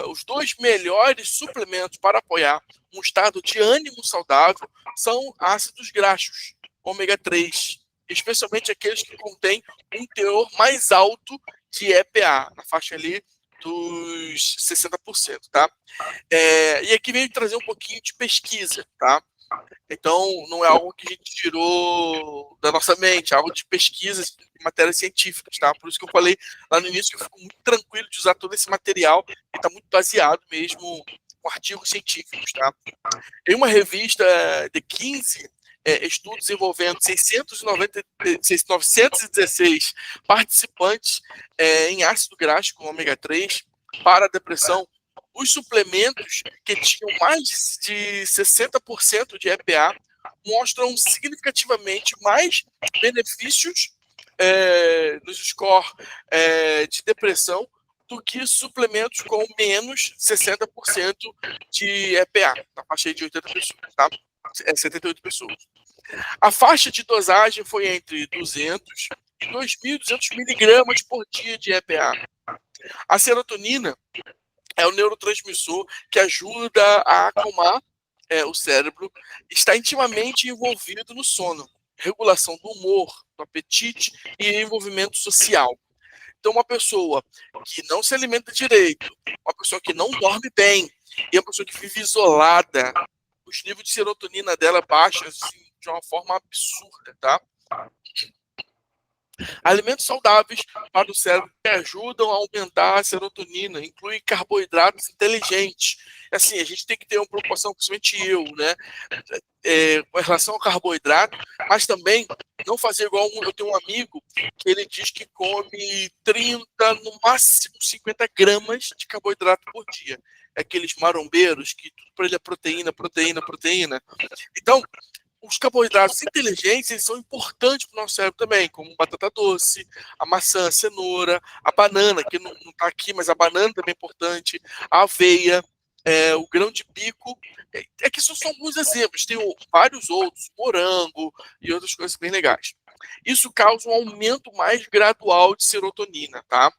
A: Os 2 melhores suplementos para apoiar um estado de ânimo saudável são ácidos graxos, ômega 3, especialmente aqueles que contêm um teor mais alto de EPA, na faixa ali dos 60%, tá? E aqui veio trazer um pouquinho de pesquisa, tá? Então, não é algo que a gente tirou da nossa mente, é algo de pesquisas, de matérias científicas, tá? Por isso que eu falei lá no início que eu fico muito tranquilo de usar todo esse material, que está muito baseado mesmo com artigos científicos, tá? Em uma revista de 15 estudos envolvendo 916 participantes em ácido graxo com ômega 3 para a depressão, os suplementos que tinham mais de 60% de EPA mostram significativamente mais benefícios nos score de depressão do que suplementos com menos 60% de EPA, na faixa de 80 pessoas, tá? 78 pessoas. A faixa de dosagem foi entre 200 e 2.200 miligramas por dia de EPA. A serotonina é o neurotransmissor que ajuda a acalmar o cérebro, está intimamente envolvido no sono, regulação do humor, do apetite e envolvimento social. Então, uma pessoa que não se alimenta direito, uma pessoa que não dorme bem, e uma pessoa que vive isolada, os níveis de serotonina dela baixam assim, de uma forma absurda, tá? Alimentos saudáveis para o cérebro que ajudam a aumentar a serotonina, incluem carboidratos inteligentes. Assim, a gente tem que ter uma preocupação, principalmente eu, né? Com relação ao carboidrato, mas também não fazer igual eu tenho um amigo que ele diz que come 30, no máximo 50 gramas de carboidrato por dia. Aqueles marombeiros que tudo para ele é proteína, proteína, proteína. Então, os carboidratos inteligentes eles são importantes para o nosso cérebro também, como batata doce, a maçã, a cenoura, a banana, que não está aqui, mas a banana também é importante, a aveia, o grão de bico. Aqui são alguns exemplos, tem vários outros, morango e outras coisas bem legais. Isso causa um aumento mais gradual de serotonina, tá?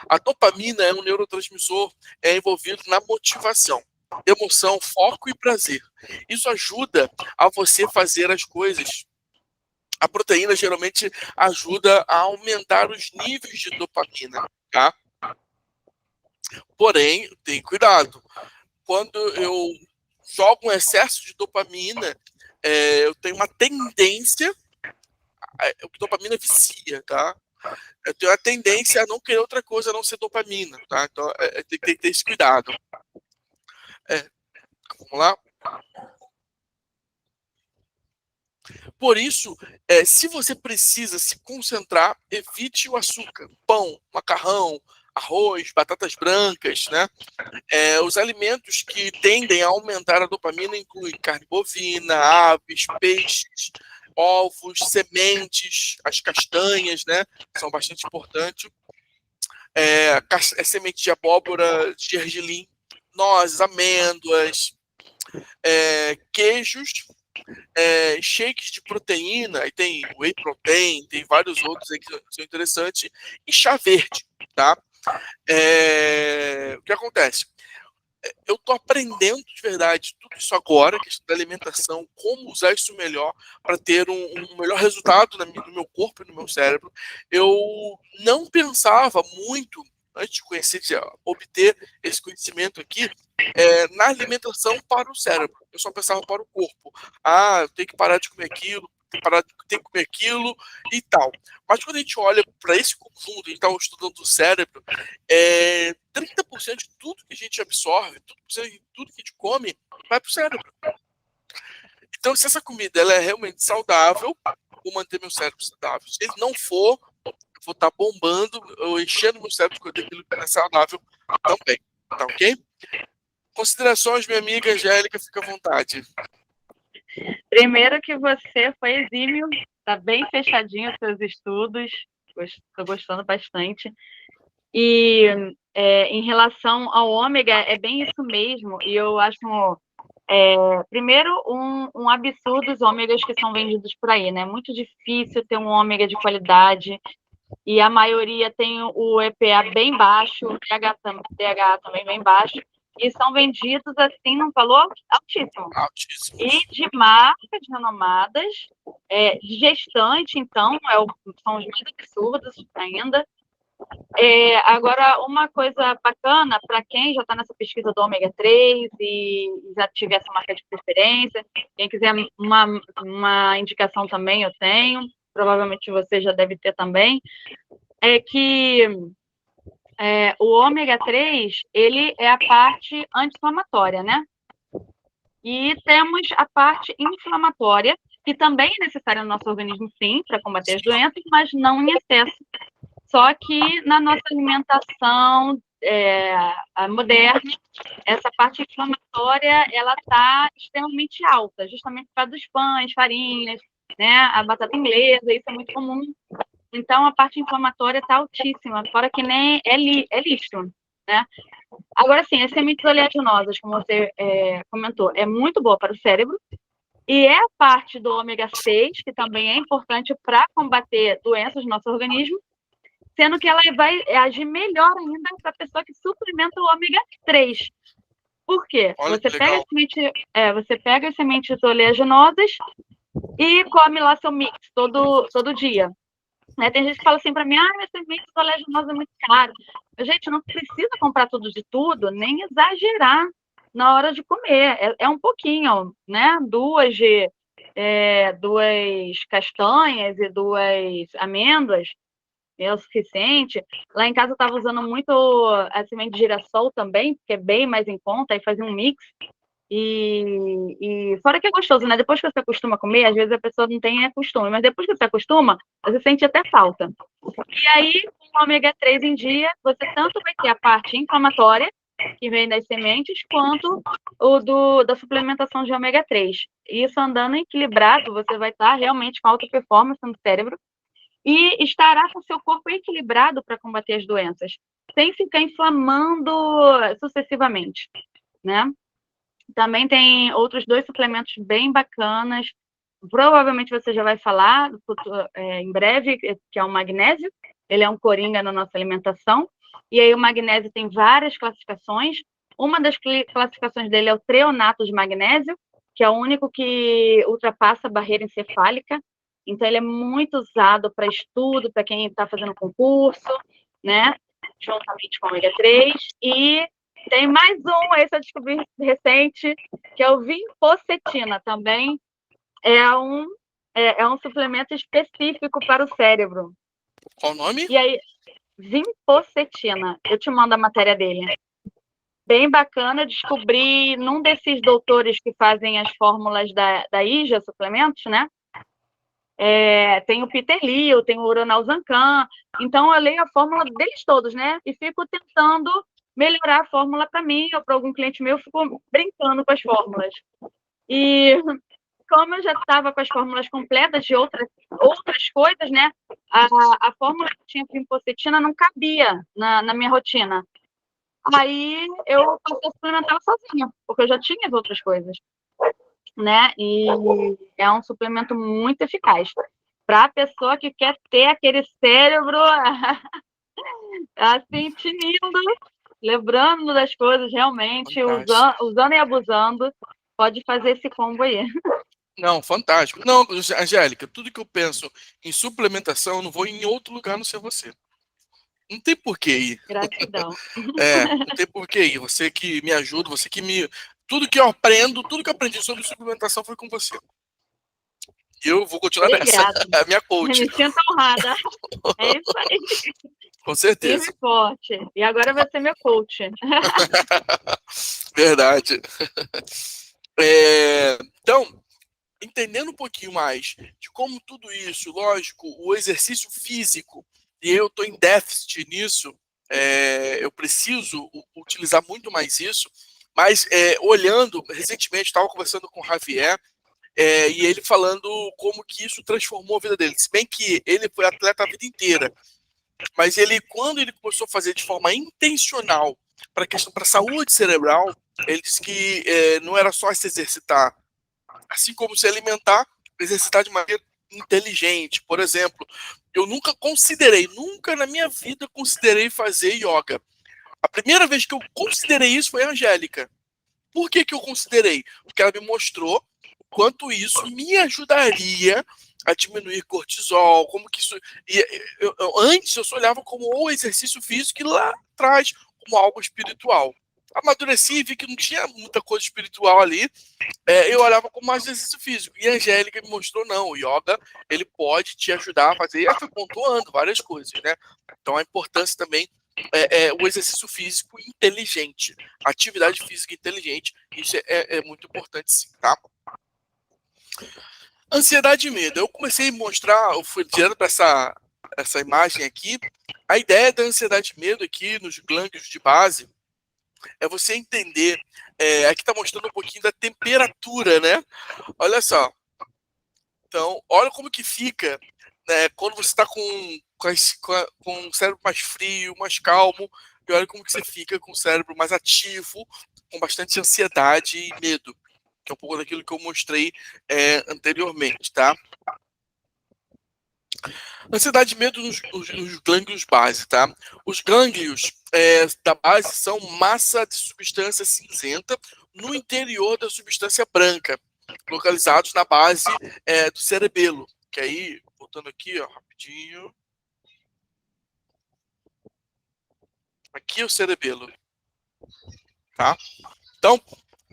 A: A dopamina é um neurotransmissor envolvido na motivação, emoção, foco e prazer. Isso ajuda a você fazer as coisas. A proteína geralmente ajuda a aumentar os níveis de dopamina, tá? Porém, tem cuidado. Quando eu jogo um excesso de dopamina, eu tenho uma tendência, a dopamina vicia, tá? Eu tenho a tendência a não querer outra coisa a não ser dopamina, tá? Então, tem que ter esse cuidado. Vamos lá? Por isso, se você precisa se concentrar, evite o açúcar. Pão, macarrão, arroz, batatas brancas, né? Os alimentos que tendem a aumentar a dopamina incluem carne bovina, aves, peixes, ovos, sementes, as castanhas, né? São bastante importantes. Semente de abóbora, de gergelim, nozes, amêndoas, queijos, shakes de proteína, e tem whey protein, tem vários outros aí que são interessantes, e chá verde, tá? O que acontece? eu tô aprendendo de verdade tudo isso agora, questão da alimentação, como usar isso melhor para ter um melhor resultado no meu corpo e no meu cérebro. Eu não pensava muito, antes de conhecer, de obter esse conhecimento aqui, na alimentação para o cérebro. Eu só pensava para o corpo. Eu tenho que parar de comer aquilo, tem que comer aquilo e tal. Mas quando a gente olha para esse conjunto, a gente está estudando o cérebro, 30% de tudo que a gente absorve, 30% de tudo que a gente come, vai para o cérebro. Então, se essa comida ela é realmente saudável, vou manter meu cérebro saudável. Se ele não for, eu vou estar bombando, ou enchendo meu cérebro com aquilo que não é saudável também. Tá ok? Considerações, minha amiga Angélica, fica à vontade.
B: Primeiro que você foi exímio, tá bem fechadinho os seus estudos, estou gostando bastante. E em relação ao ômega, é bem isso mesmo, e eu acho, primeiro, um absurdo os ômegas que são vendidos por aí, né? É muito difícil ter um ômega de qualidade, e a maioria tem o EPA bem baixo, o DHA também bem baixo, e são vendidos assim num valor altíssimo. E de marcas renomadas, de gestante, então, são os mais absurdos ainda. Agora, uma coisa bacana, para quem já está nessa pesquisa do ômega 3 e já tiver essa marca de preferência, quem quiser uma indicação também, eu tenho, provavelmente você já deve ter também, é que o ômega 3, ele é a parte anti-inflamatória, né? E temos a parte inflamatória, que também é necessária no nosso organismo, sim, para combater as doenças, mas não em excesso. Só que na nossa alimentação moderna, essa parte inflamatória, ela está extremamente alta, justamente por causa dos pães, farinhas, né? A batata inglesa, isso é muito comum. Então, a parte inflamatória está altíssima, fora que nem é lixo, né? Agora, sim, as sementes oleaginosas, como você comentou, é muito boa para o cérebro, e é a parte do ômega 6, que também é importante para combater doenças no nosso organismo, sendo que ela vai agir melhor ainda para a pessoa que suplementa o ômega 3. Por quê? Você pega as sementes oleaginosas e come lá seu mix todo dia. Né? Tem gente que fala assim para mim, minha semente oleaginosa é muito cara. Gente, não precisa comprar tudo de tudo, nem exagerar na hora de comer. É um pouquinho, né? Duas castanhas e 2 amêndoas é o suficiente. Lá em casa eu estava usando muito a semente de girassol também, porque é bem mais em conta, aí fazia um mix. E fora que é gostoso, né? Depois que você acostuma a comer, às vezes a pessoa não tem costume, mas depois que você acostuma, você sente até falta. E aí, com o ômega 3 em dia, você tanto vai ter a parte inflamatória, que vem das sementes, quanto da suplementação de ômega 3. Isso andando equilibrado, você vai estar realmente com alta performance no cérebro e estará com seu corpo equilibrado para combater as doenças, sem ficar inflamando sucessivamente, né? Também tem outros 2 suplementos bem bacanas. Provavelmente você já vai falar em breve, que é o magnésio. Ele é um coringa na nossa alimentação. E aí o magnésio tem várias classificações. Uma das classificações dele é o treonato de magnésio, que é o único que ultrapassa a barreira encefálica. Então, ele é muito usado para estudo, para quem está fazendo concurso, né? Juntamente com o ômega 3. E tem mais esse eu descobri recente, que é o vinpocetina. Também é um suplemento específico para o cérebro.
A: Qual o nome?
B: E aí, vinpocetina. Eu te mando a matéria dele. Bem bacana, descobri num desses doutores que fazem as fórmulas da IJA Suplementos, né? Tem o Peter Liu, tem o Ronald Zancan. Então, eu leio a fórmula deles todos, né? E fico tentando melhorar a fórmula para mim ou para algum cliente meu, eu fico brincando com as fórmulas. E como eu já estava com as fórmulas completas de outras coisas, né? A fórmula que tinha vinpocetina não cabia na minha rotina. Aí eu passei a suplementar sozinha, porque eu já tinha as outras coisas, né? E é um suplemento muito eficaz para a pessoa que quer ter aquele cérebro assim, tinindo, lembrando das coisas, realmente, usando e abusando, pode fazer esse combo aí.
A: Não, fantástico. Não, Angélica, tudo que eu penso em suplementação, eu não vou em outro lugar não ser você. Não tem por que ir.
B: Gratidão.
A: Não tem por que ir. Você que me ajuda, você que me... Tudo que eu aprendo, tudo que eu aprendi sobre suplementação foi com você. E eu vou continuar nessa. É a minha coach.
B: Me sinto honrada. É isso aí.
A: Com certeza.
B: Firme e forte. E agora vai ser meu coach.
A: Verdade. Então, entendendo um pouquinho mais de como tudo isso, lógico, o exercício físico, e eu estou em déficit nisso, eu preciso utilizar muito mais isso, mas olhando, recentemente estava conversando com o Javier, e ele falando como que isso transformou a vida dele. Se bem que ele foi atleta a vida inteira, mas quando ele começou a fazer de forma intencional para a saúde cerebral, ele disse que não era só se exercitar, assim como se alimentar, exercitar de maneira inteligente. Por exemplo, eu nunca na minha vida considerei fazer yoga. A primeira vez que eu considerei isso foi a Angélica. Por que eu considerei? Porque ela me mostrou quanto isso me ajudaria a diminuir cortisol, como que isso... Antes eu só olhava como o exercício físico e lá atrás como algo espiritual. Amadureci e vi que não tinha muita coisa espiritual ali, eu olhava como mais exercício físico. E a Angélica me mostrou, não, o yoga, ele pode te ajudar a fazer, e ela foi pontuando várias coisas, né? Então a importância também o exercício físico inteligente, atividade física inteligente, isso é muito importante sim, tá? Ansiedade e medo. Eu comecei a mostrar, eu fui direto para essa imagem aqui, a ideia da ansiedade e medo aqui nos gânglios de base é você entender, aqui está mostrando um pouquinho da temperatura, né? Olha só. Então, olha como que fica, né, quando você está com o cérebro mais frio, mais calmo, e olha como que você fica com o cérebro mais ativo, com bastante ansiedade e medo, que é um pouco daquilo que eu mostrei anteriormente, tá? Ansiedade e medo nos gânglios base, tá? Os gânglios da base são massa de substância cinzenta no interior da substância branca, localizados na base do cerebelo. Que aí, voltando aqui, ó, rapidinho. Aqui é o cerebelo. Tá? Então,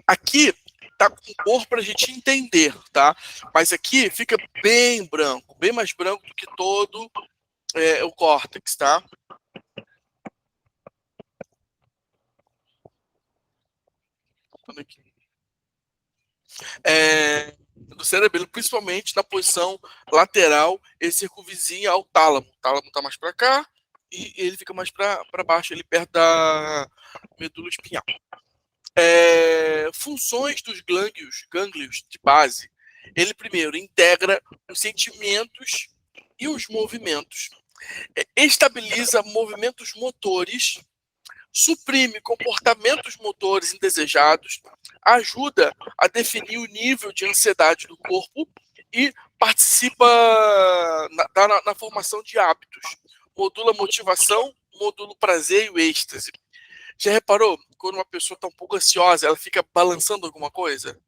A: aqui tá com cor para a gente entender, tá? Mas aqui fica bem branco, bem mais branco do que todo o córtex, tá? Aqui. Do cerebelo, principalmente na posição lateral e circunvizinha ao tálamo. O tálamo está mais para cá e ele fica mais para baixo, ele perto da medula espinhal. Funções dos gânglios de base. Ele primeiro integra os sentimentos e os movimentos. Estabiliza movimentos motores, suprime comportamentos motores indesejados, ajuda a definir o nível de ansiedade do corpo e participa na formação de hábitos. Modula motivação, modula o prazer e o êxtase. Já reparou quando uma pessoa está um pouco ansiosa, ela fica balançando alguma coisa?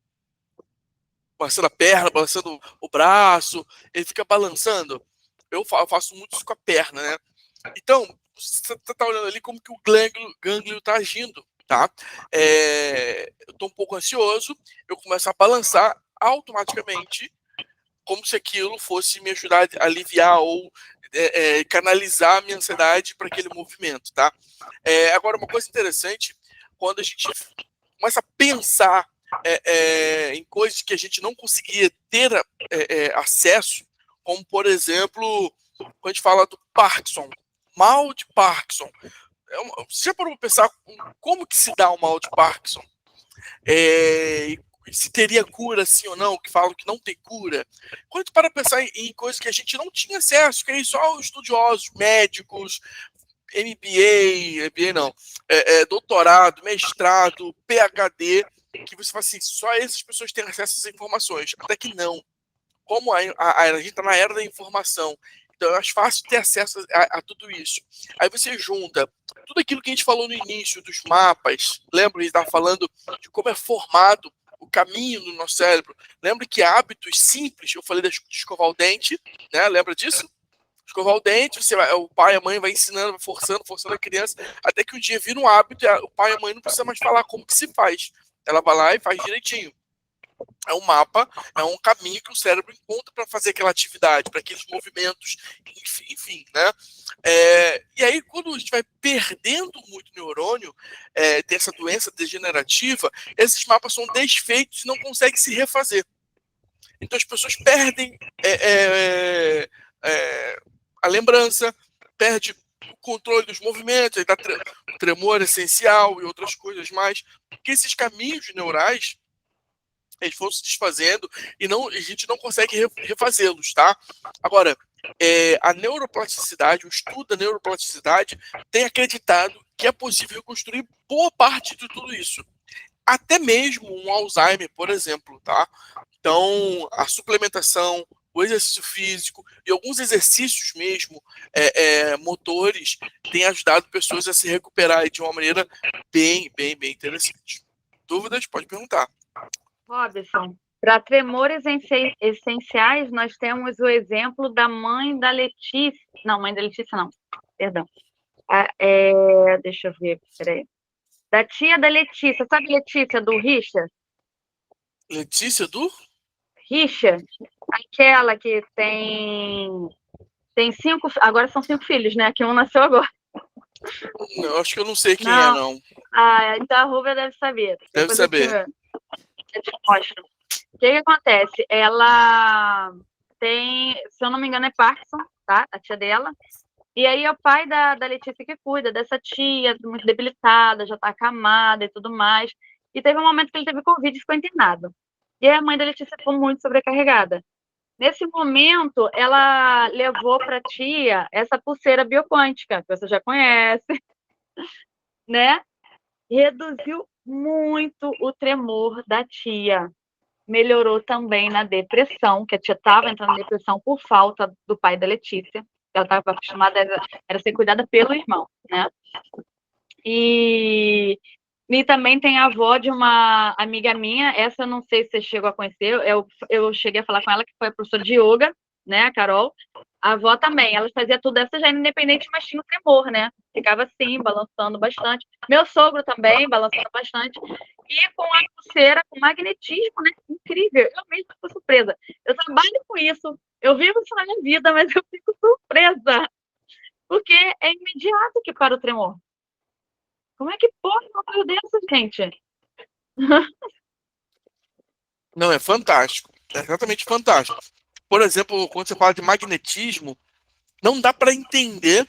A: Balançando a perna, balançando o braço, ele fica balançando. Eu faço muito isso com a perna, né? Então, você está olhando ali como que o gânglio está agindo, tá? Eu estou um pouco ansioso, eu começo a balançar automaticamente, como se aquilo fosse me ajudar a aliviar ou canalizar a minha ansiedade para aquele movimento, tá? Agora, uma coisa interessante, quando a gente começa a pensar em coisas que a gente não conseguia ter acesso, como, por exemplo, quando a gente fala do Parkinson, mal de Parkinson. Você já parou para pensar como que se dá o mal de Parkinson? Se teria cura, sim ou não, que falam que não tem cura. Quando tu para pensar em coisas que a gente não tinha acesso, que aí só os estudiosos, médicos, MBA não, doutorado, mestrado, PhD, que você fala assim, só essas pessoas têm acesso a essas informações. Até que não. Como a gente está na era da informação, Então é mais fácil ter acesso a tudo isso. Aí você junta tudo aquilo que a gente falou no início dos mapas. Lembra, a gente estava falando de como é formado o caminho do nosso cérebro. Lembra que hábitos simples, eu falei de escovar o dente, né? Lembra disso? Escovar o dente, o pai e a mãe vai ensinando, forçando a criança, até que um dia vira um hábito, e o pai e a mãe não precisam mais falar como que se faz. Ela vai lá e faz direitinho. É um mapa, é um caminho que o cérebro encontra para fazer aquela atividade, para aqueles movimentos, enfim, né? E aí, quando a gente vai perdendo muito neurônio, tem essa doença degenerativa, esses mapas são desfeitos e não conseguem se refazer. Então as pessoas perdem a lembrança, perde o controle dos movimentos, aí dá tremor essencial e outras coisas mais, porque esses caminhos neurais eles foram se desfazendo e a gente não consegue refazê-los, tá? Agora, a neuroplasticidade, o estudo da neuroplasticidade tem acreditado que é possível reconstruir boa parte de tudo isso. Até mesmo um Alzheimer, por exemplo, tá? Então, a suplementação, o exercício físico e alguns exercícios mesmo motores têm ajudado pessoas a se recuperar de uma maneira bem interessante. Dúvidas? Pode perguntar.
B: Robson, para tremores essenciais, nós temos o exemplo da mãe da Letícia. Não, mãe da Letícia não, perdão. Deixa eu ver, peraí. Da tia da Letícia, sabe Letícia do Richard?
A: Letícia do?
B: Richard, aquela que tem 5, agora são 5 filhos, né? Que um nasceu agora.
A: Não, acho que eu não sei quem é, não.
B: Então a Rúbia deve saber.
A: Deve saber.
B: Eu te mostro. O que acontece? Ela tem, se eu não me engano, é Parkinson, tá? A tia dela. E aí é o pai da Letícia que cuida dessa tia, muito debilitada, já tá acamada e tudo mais. E teve um momento que ele teve Covid e ficou internado. E aí a mãe da Letícia ficou muito sobrecarregada. Nesse momento, ela levou para a tia essa pulseira bioquântica, que você já conhece, né? Reduziu muito o tremor da tia. Melhorou também na depressão, que a tia estava entrando em depressão por falta do pai da Letícia. Ela estava acostumada, era ser cuidada pelo irmão, né? E também tem a avó de uma amiga minha, essa eu não sei se você chegou a conhecer, eu cheguei a falar com ela, que foi a professora de yoga, né, a Carol. A avó também, ela fazia tudo, essa já era independente, mas tinha o tremor, né? Ficava assim, balançando bastante. Meu sogro também, balançando bastante. E com a pulseira, com magnetismo, né? Incrível. Eu mesmo fico surpresa. Eu trabalho com isso, eu vivo isso na minha vida, mas eu fico surpresa. Porque é imediato que para o tremor. Como é que pode uma coisa dessa, gente?
A: Não, é fantástico. É exatamente fantástico. Por exemplo, quando você fala de magnetismo, não dá para entender,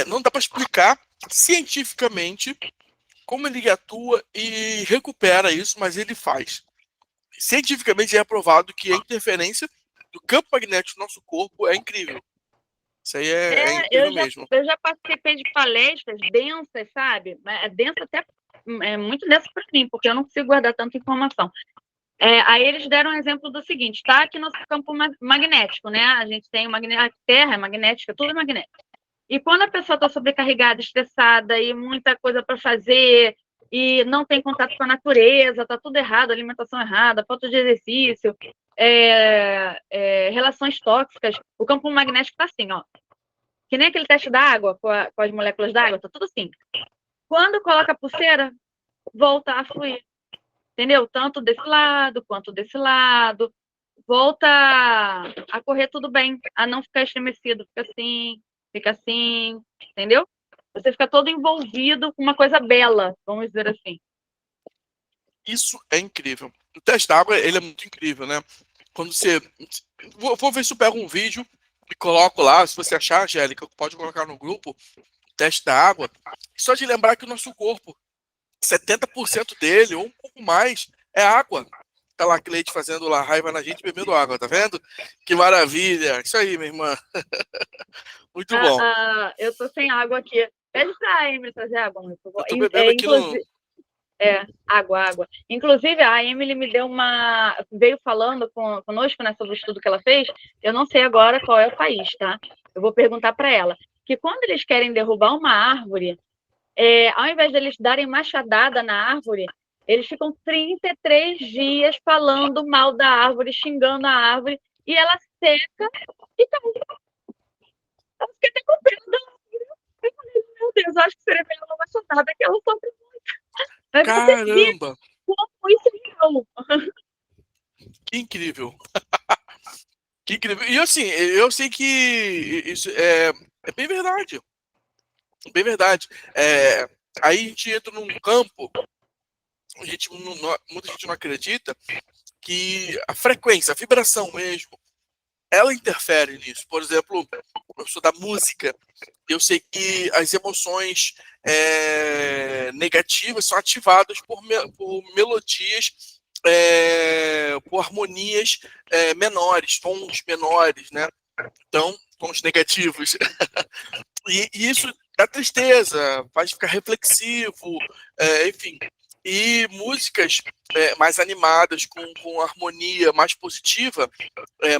A: não dá para explicar cientificamente como ele atua e recupera isso, mas ele faz. Cientificamente é provado que a interferência do campo magnético do nosso corpo é incrível. Isso aí é incrível mesmo.
B: Eu já participei de palestras densas, sabe? Densa até muito densa para mim, porque eu não consigo guardar tanta informação. Aí eles deram um exemplo do seguinte, tá aqui nosso campo magnético, né? A gente tem a Terra é magnética, tudo é magnético. E quando a pessoa está sobrecarregada, estressada e muita coisa para fazer e não tem contato com a natureza, tá tudo errado, alimentação errada, falta de exercício, relações tóxicas, o campo magnético está assim, ó. Que nem aquele teste da água, com as moléculas da água, tá tudo assim. Quando coloca a pulseira, volta a fluir. Entendeu? Tanto desse lado quanto desse lado. Volta a correr tudo bem, a não ficar estremecido. Fica assim, entendeu? Você fica todo envolvido com uma coisa bela, vamos dizer assim.
A: Isso é incrível. O teste da água, ele é muito incrível, né? Quando você... Vou ver se eu pego um vídeo e coloco lá, se você achar, Angélica, pode colocar no grupo o teste da água. Só de lembrar que o nosso corpo, 70% dele, ou um pouco mais, é água. Tá lá, Cleide fazendo lá raiva na gente, bebendo água, tá vendo? Que maravilha. Isso aí, minha irmã. Muito bom.
B: Eu tô sem água aqui. Pede pra Emily trazer água.
A: Eu tô bebendo aqui no...
B: água. Inclusive, a Emily me deu veio falando conosco, né, sobre o estudo que ela fez. Eu não sei agora qual é o país, tá? eu vou perguntar para ela, que quando eles querem derrubar uma árvore, ao invés de eles darem machadada na árvore, eles ficam 33 dias falando mal da árvore, xingando a árvore, e ela seca e cai. Eu fiquei até com pena da árvore. Eu falei, meu Deus, acho que seria melhor uma machadada, que ela sofre muito. Mas você vê
A: Caramba!
B: como isso é real.
A: Que incrível! Que incrível. E assim, eu sei que isso é bem verdade. Bem verdade. Aí a gente entra num campo, muita gente não acredita, que a frequência, a vibração mesmo, ela interfere nisso. Por exemplo, eu sou da música, eu sei que as emoções negativas são ativadas por melodias, por harmonias menores, tons menores, né? Então, tons negativos. E isso dá tristeza, faz ficar reflexivo, enfim. E músicas mais animadas, com harmonia mais positiva,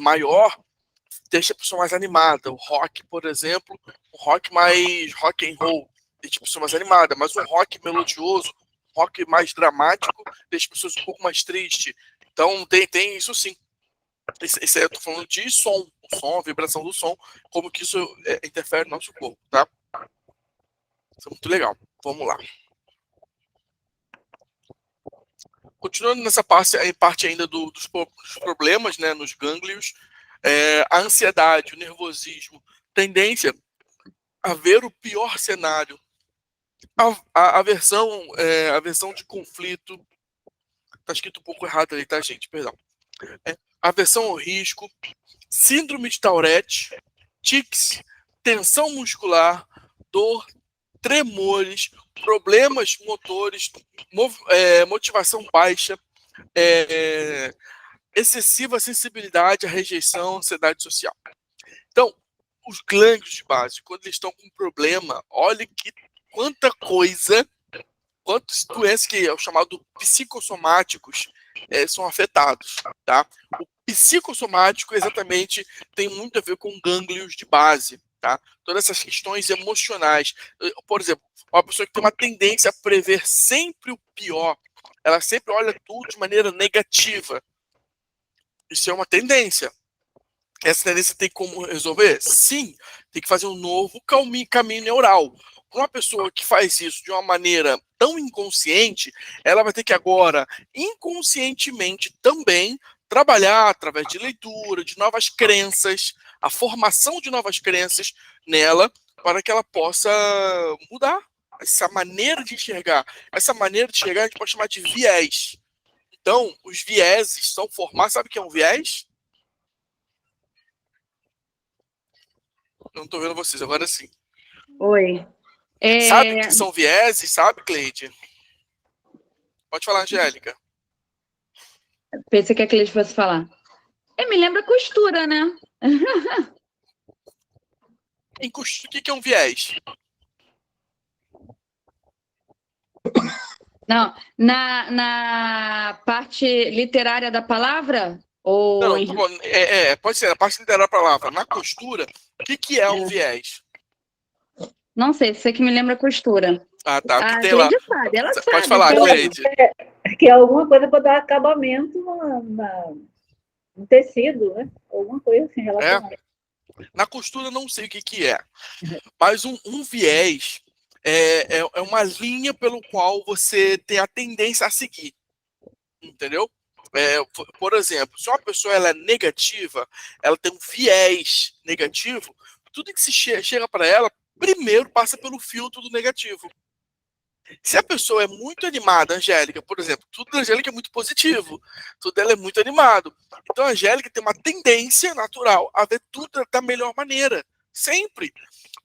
A: maior, deixa a pessoa mais animada. O rock, por exemplo, um rock mais rock and roll, deixa a pessoa mais animada, mas um rock melodioso, um rock mais dramático, deixa as pessoas um pouco mais tristes. Então tem isso sim. Isso aí eu tô falando de som, o som, a vibração do som, como que isso interfere no nosso corpo, tá? Isso é muito legal. Vamos lá. Continuando nessa parte ainda dos problemas, né, nos gânglios, a ansiedade, o nervosismo, tendência a ver o pior cenário, a aversão de conflito, tá escrito um pouco errado ali, tá, gente? Perdão. Aversão ao risco, síndrome de Tourette, tics, tensão muscular, dor, tremores, problemas motores, motivação baixa, excessiva sensibilidade à rejeição, ansiedade social. Então, os glândulos de base, quando eles estão com problema, olha que quanta coisa, quantas doenças que é o chamado psicossomáticos são afetados, tá? O psicossomático exatamente tem muito a ver com gânglios de base, tá? Todas essas questões emocionais. Por exemplo, uma pessoa que tem uma tendência a prever sempre o pior, ela sempre olha tudo de maneira negativa. Isso é uma tendência. Essa tendência tem como resolver? Sim, tem que fazer um novo caminho neural. Uma pessoa que faz isso de uma maneira tão inconsciente, ela vai ter que agora, inconscientemente também, trabalhar através de leitura, de novas crenças, a formação de novas crenças nela, para que ela possa mudar essa maneira de enxergar. Essa maneira de enxergar a gente pode chamar de viés. Então, os vieses são formados. Sabe o que é um viés? Não estou vendo vocês, agora sim.
B: Oi.
A: Sabe o que são vieses, sabe, Cleide? Pode falar, Angélica.
B: Pensei que a Cleide fosse falar. Me lembra costura, né?
A: O que é um viés?
B: Não, na parte literária da palavra? Ou
A: Não, tá bom, pode ser a parte literária da palavra. Na costura, o que é um viés?
B: Não sei que me lembra costura.
A: Ah, tá. O que tem
B: Cleide
A: lá?
B: sabe, ela
A: Pode
B: sabe.
A: falar, Cleide.
D: Que é alguma coisa para dar acabamento no tecido, né? Alguma coisa assim relacionada.
A: Na costura, não sei o que é. Mas um viés é uma linha pelo qual você tem a tendência a seguir. Entendeu? Por exemplo, se uma pessoa ela é negativa, ela tem um viés negativo, tudo que se chega para ela, primeiro passa pelo filtro do negativo. Se a pessoa é muito animada, Angélica, por exemplo, tudo da Angélica é muito positivo, tudo dela é muito animado. Então a Angélica tem uma tendência natural a ver tudo da melhor maneira, sempre.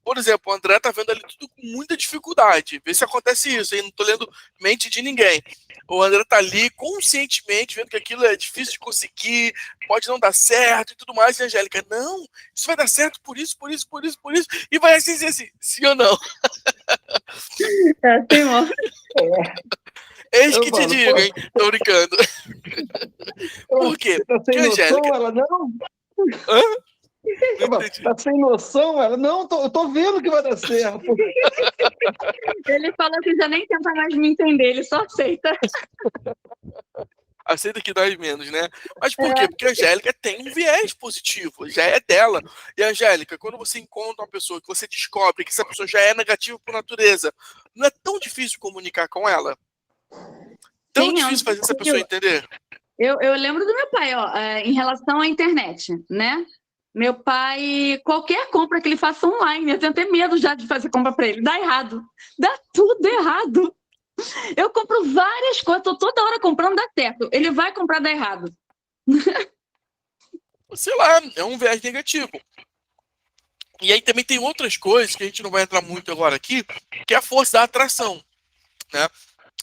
A: Por exemplo, o André tá vendo ali tudo com muita dificuldade. Vê se acontece isso, hein? Não tô lendo mente de ninguém. O André tá ali conscientemente vendo que aquilo é difícil de conseguir, pode não dar certo e tudo mais. E a Angélica, não, isso vai dar certo por isso, por isso, por isso, por isso. E vai assim, sim ou não? Eis que te digo, hein? Tô brincando. Por quê?
C: Você tá sem
A: Porque a
C: noção,
A: Angélica...
C: ela não?
A: Hã? Não entendi.
C: Tá sem noção? Ela, não, eu tô vendo que vai dar certo.
B: Ele falou que já nem tenta mais me entender, ele só aceita.
A: Aceita que dói menos, né? Mas por quê? Porque a Angélica tem um viés positivo, já é dela. E, Angélica, quando você encontra uma pessoa que você descobre que essa pessoa já é negativa por natureza, não é tão difícil comunicar com ela? Tão
B: Sim,
A: difícil fazer essa pessoa entender?
B: Eu lembro do meu pai, ó, em relação à internet, né? Meu pai, qualquer compra que ele faça online, eu tenho até medo já de fazer compra para ele. Dá errado. Dá tudo errado. Eu compro várias coisas, tô toda hora comprando, dá certo. Ele vai comprar, dá errado.
A: Sei lá, é um viés negativo. E aí também tem outras coisas que a gente não vai entrar muito agora aqui, que é a força da atração, né?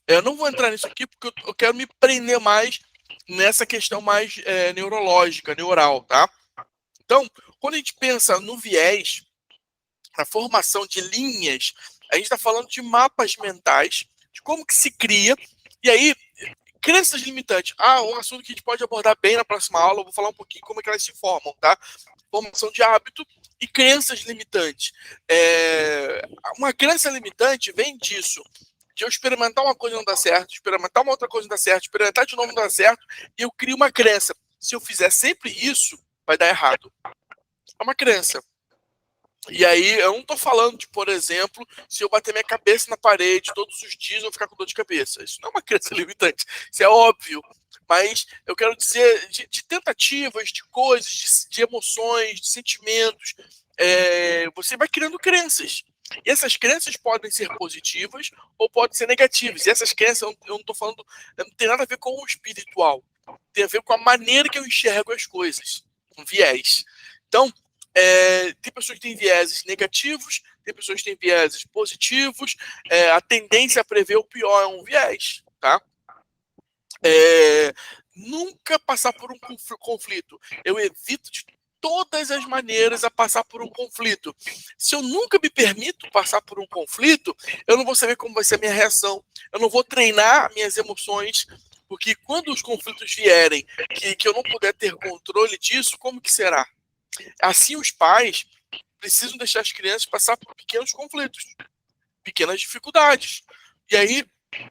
A: Eu não vou entrar nisso aqui porque eu quero me prender mais nessa questão mais neurológica, neural, tá? Então, quando a gente pensa no viés, na formação de linhas, a gente está falando de mapas mentais, de como que se cria, e aí, crenças limitantes. Um assunto que a gente pode abordar bem na próxima aula, eu vou falar um pouquinho como é que elas se formam, tá? Formação de hábito e crenças limitantes. Uma crença limitante vem disso, de eu experimentar uma coisa e não dar certo, experimentar uma outra coisa e não dar certo, experimentar de novo e não dar certo, e eu crio uma crença. Se eu fizer sempre isso, vai dar errado. É uma crença. E aí, eu não tô falando de, por exemplo, se eu bater minha cabeça na parede todos os dias, eu vou ficar com dor de cabeça. Isso não é uma crença limitante. Isso é óbvio. Mas eu quero dizer de tentativas, de coisas, de emoções, de sentimentos. Você vai criando crenças. E essas crenças podem ser positivas ou podem ser negativas. E essas crenças, eu não tô falando, não tem nada a ver com o espiritual. Tem a ver com a maneira que eu enxergo as coisas. Um viés. Então, tem pessoas que têm vieses negativos, tem pessoas que têm vieses positivos. A tendência a prever o pior é um viés, tá? Nunca passar por um conflito. Eu evito de todas as maneiras a passar por um conflito. Se eu nunca me permito passar por um conflito, eu não vou saber como vai ser a minha reação. Eu não vou treinar minhas emoções, porque quando os conflitos vierem, que eu não puder ter controle disso, como que será? Assim, os pais precisam deixar as crianças passar por pequenos conflitos, pequenas dificuldades. E aí,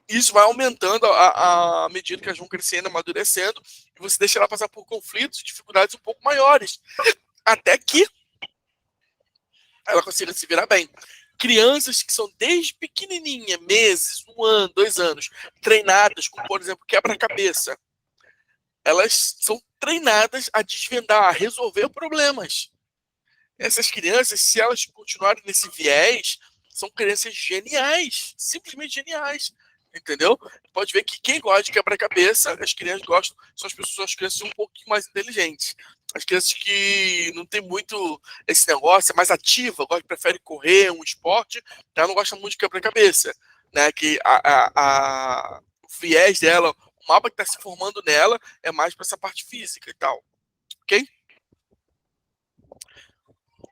A: isso vai aumentando à medida que elas vão crescendo, amadurecendo, e você deixa ela passar por conflitos, dificuldades um pouco maiores, até que ela consiga se virar bem. Crianças que são desde pequenininha, meses, 1 ano, 2 anos, treinadas com, por exemplo, quebra-cabeça, elas são treinadas a desvendar, a resolver problemas. Essas crianças, se elas continuarem nesse viés, são crianças geniais, simplesmente geniais, entendeu? Pode ver que quem gosta de quebra-cabeça, as crianças gostam, são as crianças um pouquinho mais inteligentes. As crianças que não tem muito esse negócio, é mais ativa, prefere correr, um esporte, ela não gosta muito de quebra-cabeça, né? Que o viés dela, o mapa que está se formando nela é mais para essa parte física e tal, ok?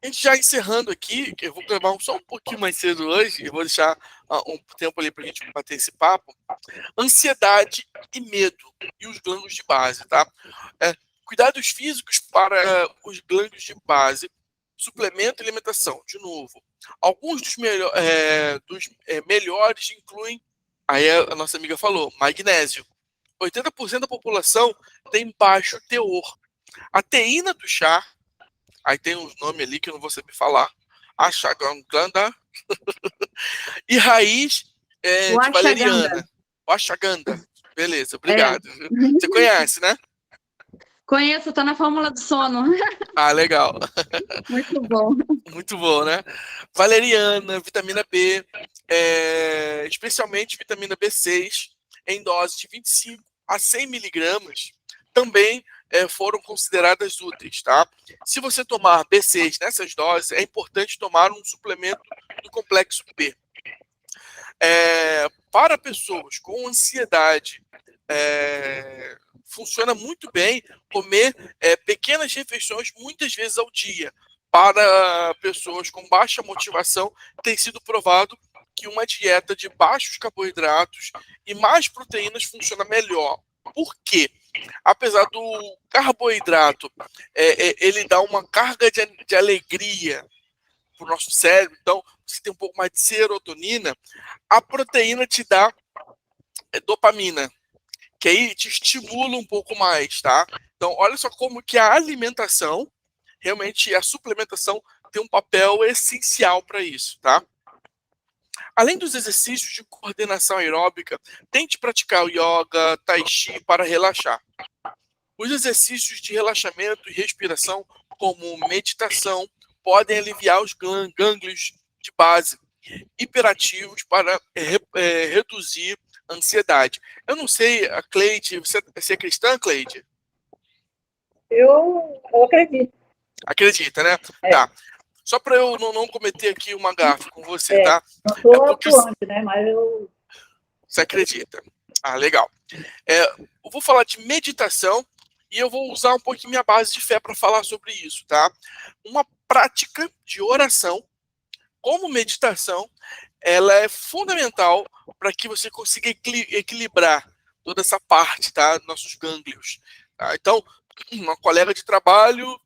A: A gente já encerrando aqui, que eu vou gravar só um pouquinho mais cedo hoje, eu vou deixar um tempo ali para a gente bater esse papo. Ansiedade e medo e os glândulos de base, tá? Cuidados físicos para os glândulos de base, suplemento e alimentação, de novo. Alguns dos melhores incluem, aí a nossa amiga falou, magnésio. 80% da população tem baixo teor. A teína do chá, aí tem uns nomes ali que eu não vou saber falar, ashwagandha e raiz de valeriana. Ashwagandha. Beleza, obrigado. Você conhece, né?
B: Conheço, tô na fórmula do sono.
A: Legal.
B: Muito bom.
A: Muito bom, né? Valeriana, vitamina B, especialmente vitamina B6, em dose de 25 a 100 miligramas, também foram consideradas úteis, tá? Se você tomar B6 nessas doses, é importante tomar um suplemento do complexo B. Para pessoas com ansiedade, funciona muito bem comer pequenas refeições muitas vezes ao dia. Para pessoas com baixa motivação, tem sido provado que uma dieta de baixos carboidratos e mais proteínas funciona melhor. Por quê? apesar do carboidrato, ele dá uma carga de alegria para o nosso cérebro, então você tem um pouco mais de serotonina, a proteína te dá dopamina, que aí te estimula um pouco mais, tá? Então, olha só como que a alimentação, realmente a suplementação tem um papel essencial para isso, tá? Além dos exercícios de coordenação aeróbica, tente praticar o yoga, tai chi para relaxar. Os exercícios de relaxamento e respiração, como meditação, podem aliviar os gânglios de base hiperativos para reduzir a ansiedade. Eu não sei, a Cleide, você é cristã, Cleide?
D: Eu acredito.
A: Acredita, né?
D: É.
A: Tá. Só para eu não cometer aqui uma gafe com você, tá?
D: Não estou
A: porque
D: atuante, né? Mas eu...
A: Você acredita. Ah, legal. Eu vou falar de meditação e eu vou usar um pouquinho minha base de fé para falar sobre isso, tá? Uma prática de oração, como meditação, ela é fundamental para que você consiga equilibrar toda essa parte, tá? Nossos gânglios. Tá? Então, uma colega de trabalho,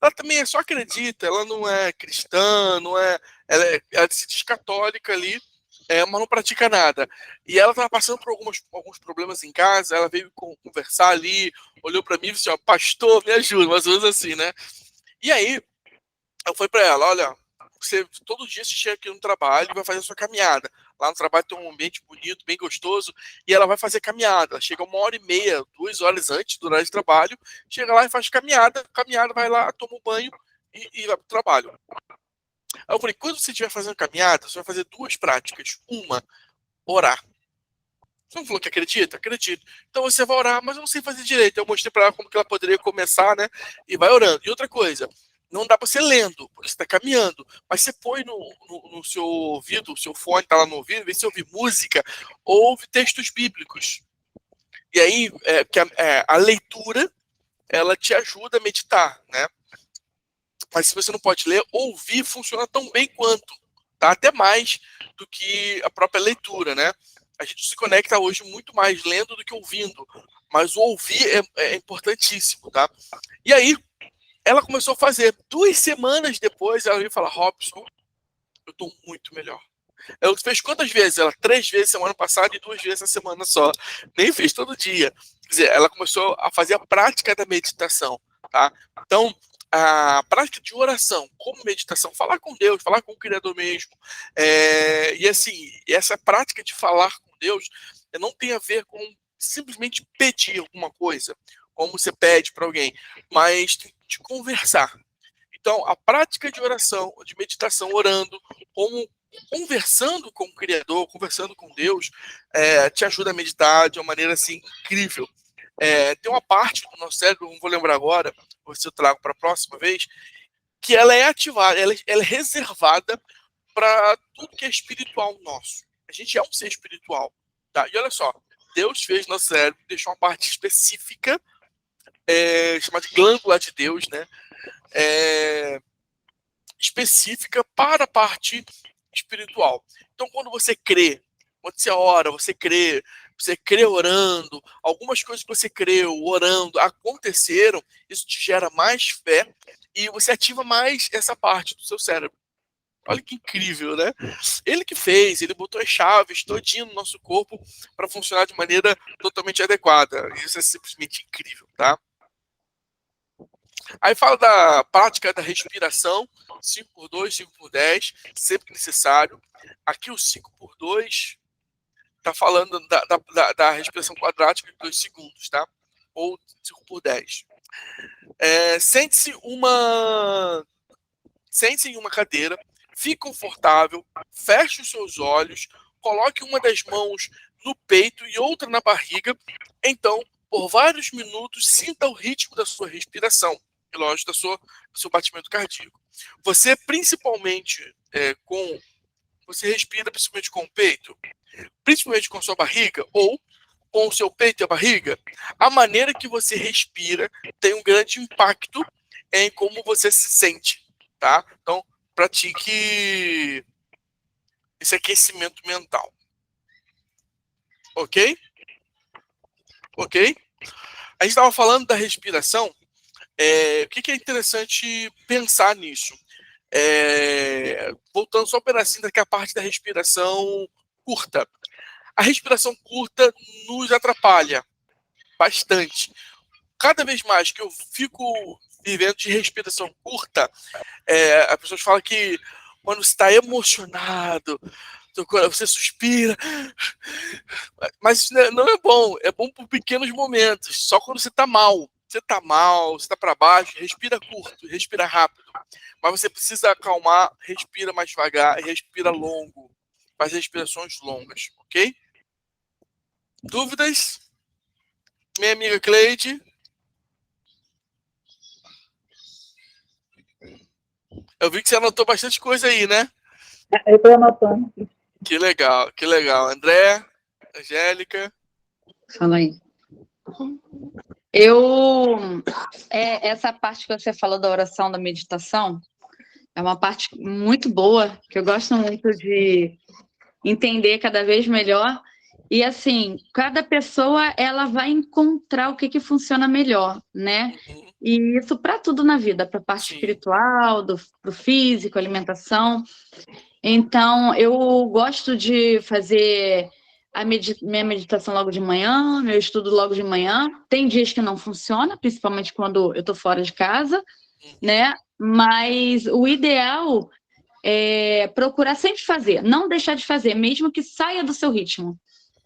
A: ela também só acredita, ela não é cristã, não é, ela se diz católica ali, mas não pratica nada. E ela estava passando por alguns problemas em casa, ela veio conversar ali, olhou para mim e disse, ó, pastor, me ajuda, mais ou menos assim, né? E aí, eu falei para ela, olha, você todo dia você chega aqui no trabalho e vai fazer a sua caminhada. Lá no trabalho tem um ambiente bonito, bem gostoso, e ela vai fazer caminhada. Ela chega 1h30, 2 horas antes do horário de trabalho, chega lá e faz caminhada, vai lá, toma um banho e vai para o trabalho. Aí eu falei, quando você estiver fazendo caminhada, você vai fazer 2 práticas. Uma, orar. Você não falou que acredita? Acredito. Então você vai orar, mas eu não sei fazer direito. Eu mostrei para ela como que ela poderia começar, né? E vai orando. E outra coisa, não dá para você lendo, porque você está caminhando. Mas você põe no seu ouvido, o seu fone está lá no ouvido, vê se ouve música ou ouve textos bíblicos. E aí, a leitura, ela te ajuda a meditar, né? Mas se você não pode ler, ouvir funciona tão bem quanto, tá? Até mais do que a própria leitura, né? A gente se conecta hoje muito mais lendo do que ouvindo, mas o ouvir é importantíssimo, tá? E aí, ela começou a fazer. 2 semanas depois, ela veio falar, Robson, eu tô muito melhor. Ela fez quantas vezes? Ela 3 vezes semana passada e 2 vezes na semana só. Nem fez todo dia. Quer dizer, ela começou a fazer a prática da meditação, tá? Então, a prática de oração, como meditação, falar com Deus, falar com o Criador mesmo. E assim, essa prática de falar com Deus não tem a ver com simplesmente pedir alguma coisa, como você pede para alguém, mas de conversar. Então, a prática de oração, de meditação, orando, como conversando com o Criador, conversando com Deus, te ajuda a meditar de uma maneira assim incrível. Tem uma parte do nosso cérebro, não vou lembrar agora, vou ver se eu trago para a próxima vez, que ela é ativada, ela é reservada para tudo que é espiritual nosso. A gente é um ser espiritual, tá? E olha só, Deus fez nosso cérebro, deixou uma parte específica, chamada de glândula de Deus, né? Específica para a parte espiritual. Então, quando você crê, quando você ora, você crê orando, algumas coisas que você creu orando aconteceram, isso te gera mais fé e você ativa mais essa parte do seu cérebro. Olha que incrível, né? Ele que fez, ele botou as chaves todinho no nosso corpo para funcionar de maneira totalmente adequada. Isso é simplesmente incrível, tá? Aí fala da prática da respiração, 5x2, 5x10, sempre que necessário. Aqui o 5x2 está falando da respiração quadrática de 2 segundos, tá? Ou 5x10. Sente-se em uma cadeira, fique confortável, feche os seus olhos, coloque uma das mãos no peito e outra na barriga. Então, por vários minutos, sinta o ritmo da sua respiração e, lógico, do seu batimento cardíaco. Você, principalmente, você respira principalmente com o peito, principalmente com a sua barriga, ou com o seu peito e a barriga. A maneira que você respira tem um grande impacto em como você se sente, tá? Então, pratique esse aquecimento mental. Ok? Ok? A gente estava falando da respiração. O que é interessante pensar nisso? Voltando só um pedacinho daqui a parte da respiração curta. A respiração curta nos atrapalha bastante. Cada vez mais que eu fico vivendo de respiração curta, as pessoas falam que quando você está emocionado, você suspira, mas isso não é bom. É bom por pequenos momentos, só quando você está mal. Você está para baixo, respira curto, respira rápido. Mas você precisa acalmar, respira mais devagar, respira longo. Faz respirações longas, ok? Dúvidas? Minha amiga Cleide? Eu vi que você anotou bastante coisa aí, né?
D: Eu estou anotando.
A: Que legal, que legal. André, Angélica?
B: Fala aí. Essa parte que você falou da oração, da meditação, é uma parte muito boa, que eu gosto muito de entender cada vez melhor. E, assim, cada pessoa, ela vai encontrar o que funciona melhor, né? E isso para tudo na vida, para a parte espiritual, do físico, alimentação. Então, eu gosto de fazer minha meditação logo de manhã, meu estudo logo de manhã. Tem dias que não funciona, principalmente quando eu estou fora de casa, né? Mas o ideal é procurar sempre fazer, não deixar de fazer, mesmo que saia do seu ritmo,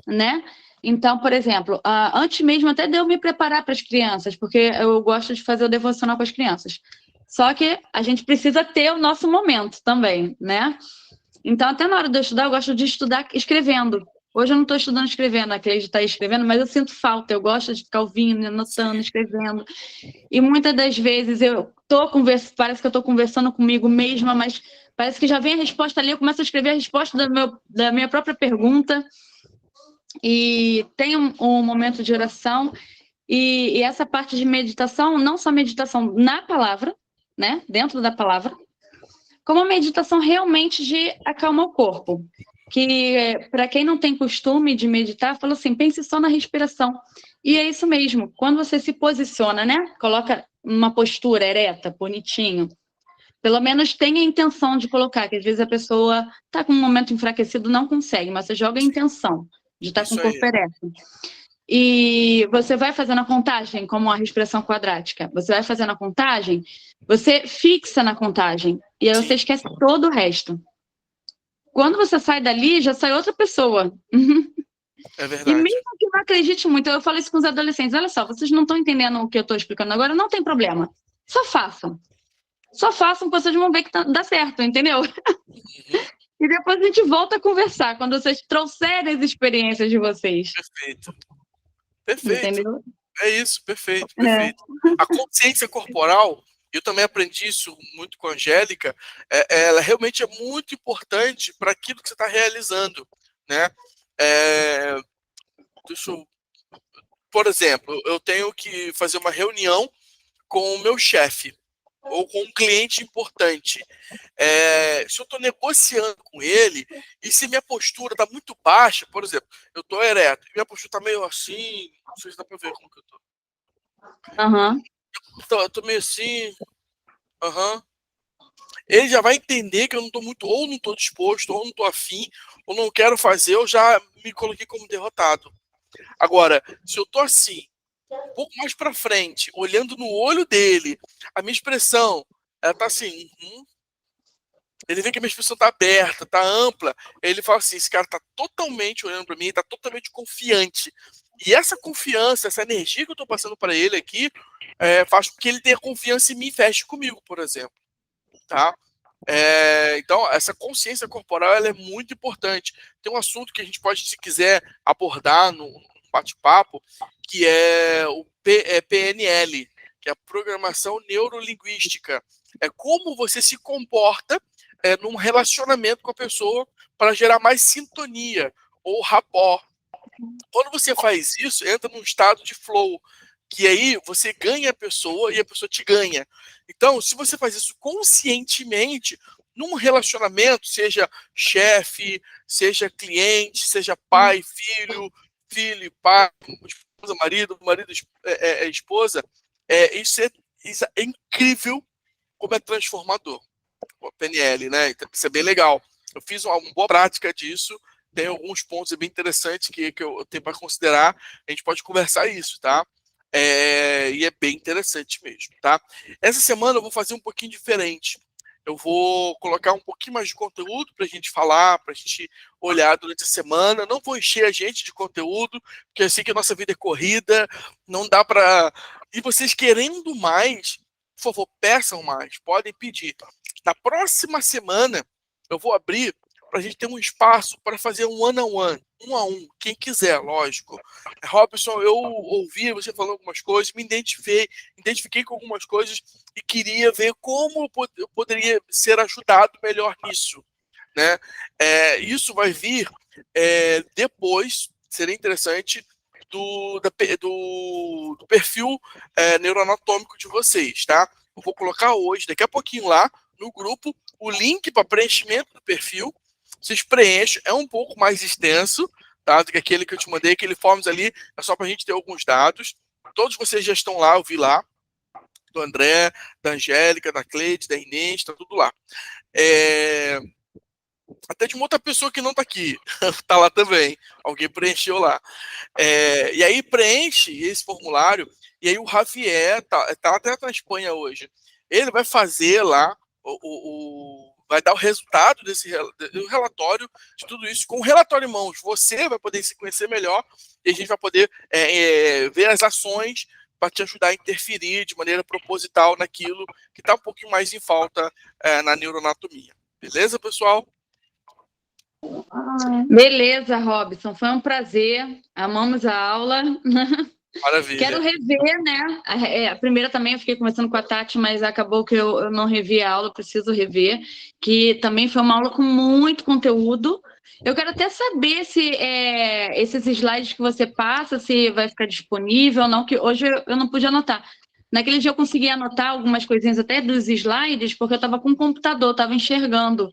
B: né? Então, por exemplo, antes mesmo até de eu me preparar para as crianças, porque eu gosto de fazer o devocional com as crianças. Só que a gente precisa ter o nosso momento também, né? Então, até na hora de eu estudar, eu gosto de estudar escrevendo. Hoje eu não estou estudando escrevendo, a Cleide está escrevendo, mas eu sinto falta, eu gosto de ficar ouvindo, anotando, escrevendo. E muitas das vezes eu estou conversando, parece que eu estou conversando comigo mesma, mas parece que já vem a resposta ali, eu começo a escrever a resposta da minha própria pergunta. E tem um momento de oração, e essa parte de meditação, não só meditação na palavra, né, dentro da palavra, como a meditação realmente de acalmar o corpo. Que, para quem não tem costume de meditar, fala assim, pense só na respiração. E é isso mesmo, quando você se posiciona, né, coloca uma postura ereta, bonitinho, pelo menos tenha a intenção de colocar, que às vezes a pessoa está com um momento enfraquecido, não consegue, mas você joga a intenção de estar com o corpo ereto. E você vai fazendo a contagem, como a respiração quadrática. Você vai fazendo a contagem, você fixa na contagem, e aí você esquece todo o resto. Quando você sai dali, já sai outra pessoa.
A: É verdade.
B: E mesmo que não acredite muito, eu falo isso com os adolescentes, olha só, vocês não estão entendendo o que eu estou explicando agora, não tem problema. Só façam. Só façam, que vocês vão ver que dá certo, entendeu? E depois a gente volta a conversar, quando vocês trouxerem as experiências de vocês.
A: Perfeito. Perfeito.
B: Entendeu?
A: É isso, perfeito, perfeito. A consciência corporal, eu também aprendi isso muito com a Angélica, ela realmente é muito importante para aquilo que você está realizando, né? Por exemplo, eu tenho que fazer uma reunião com o meu chefe ou com um cliente importante. Se eu estou negociando com ele e se minha postura está muito baixa, por exemplo, eu estou ereto, minha postura está meio assim, não sei se dá para ver como que eu estou. Eu estou meio assim, ele já vai entender que eu não estou muito, ou não estou disposto, ou não estou afim, ou não quero fazer, eu já me coloquei como derrotado. Agora, se eu estou assim, um pouco mais para frente, olhando no olho dele, a minha expressão, ela tá assim, ele vê que a minha expressão tá aberta, tá ampla, ele fala assim, esse cara tá totalmente olhando para mim, tá totalmente confiante. E essa confiança, essa energia que eu tô passando para ele aqui, faz com que ele tenha confiança em mim e feche comigo, por exemplo. Tá? Então, essa consciência corporal ela é muito importante. Tem um assunto que a gente pode, se quiser, abordar no bate-papo, que é o PNL, que é a Programação Neurolinguística. É como você se comporta num relacionamento com a pessoa para gerar mais sintonia ou rapport. Quando você faz isso, entra num estado de flow, que aí você ganha a pessoa e a pessoa te ganha. Então, se você faz isso conscientemente, num relacionamento, seja chefe, seja cliente, seja pai, filho e pai, marido, esposa, isso é incrível como é transformador. O PNL, né? Então, isso é bem legal. Eu fiz uma boa prática disso, tem alguns pontos bem interessantes que eu tenho para considerar, a gente pode conversar isso, tá? E é bem interessante mesmo, tá? Essa semana eu vou fazer um pouquinho diferente. Eu vou colocar um pouquinho mais de conteúdo para a gente falar, para a gente olhar durante a semana. Não vou encher a gente de conteúdo, porque eu sei que a nossa vida é corrida, não dá para... E vocês querendo mais, por favor, peçam mais, podem pedir. Na próxima semana, eu vou abrir para a gente ter um espaço para fazer um one-on-one, um a um, quem quiser, lógico. Robson, eu ouvi você falando algumas coisas, me identifiquei com algumas coisas e queria ver como eu poderia ser ajudado melhor nisso, né? Isso vai vir depois, seria interessante, do perfil neuroanatômico de vocês, tá? Eu vou colocar hoje, daqui a pouquinho lá, no grupo, o link para preenchimento do perfil. Vocês preenchem, é um pouco mais extenso, tá, do que aquele que eu te mandei, aquele forms ali, é só para a gente ter alguns dados. Todos vocês já estão lá, eu vi lá, do André, da Angélica, da Cleide, da Inês, está tudo lá. Até de uma outra pessoa que não está aqui, está lá também, alguém preencheu lá. E aí preenche esse formulário, e aí o Javier, tá até na Espanha hoje, ele vai fazer lá, vai dar o resultado do relatório de tudo isso, com o relatório em mãos. Você vai poder se conhecer melhor e a gente vai poder ver as ações para te ajudar a interferir de maneira proposital naquilo que está um pouquinho mais em falta na neuroanatomia. Beleza, pessoal?
B: Beleza, Robson. Foi um prazer. Amamos a aula.
A: Maravilha.
B: Quero rever, né? A primeira também eu fiquei conversando com a Tati, mas acabou que eu não revi a aula, preciso rever, que também foi uma aula com muito conteúdo. Eu quero até saber se esses slides que você passa, se vai ficar disponível ou não, que hoje eu não pude anotar. Naquele dia eu consegui anotar algumas coisinhas até dos slides, porque eu estava com o computador, estava enxergando.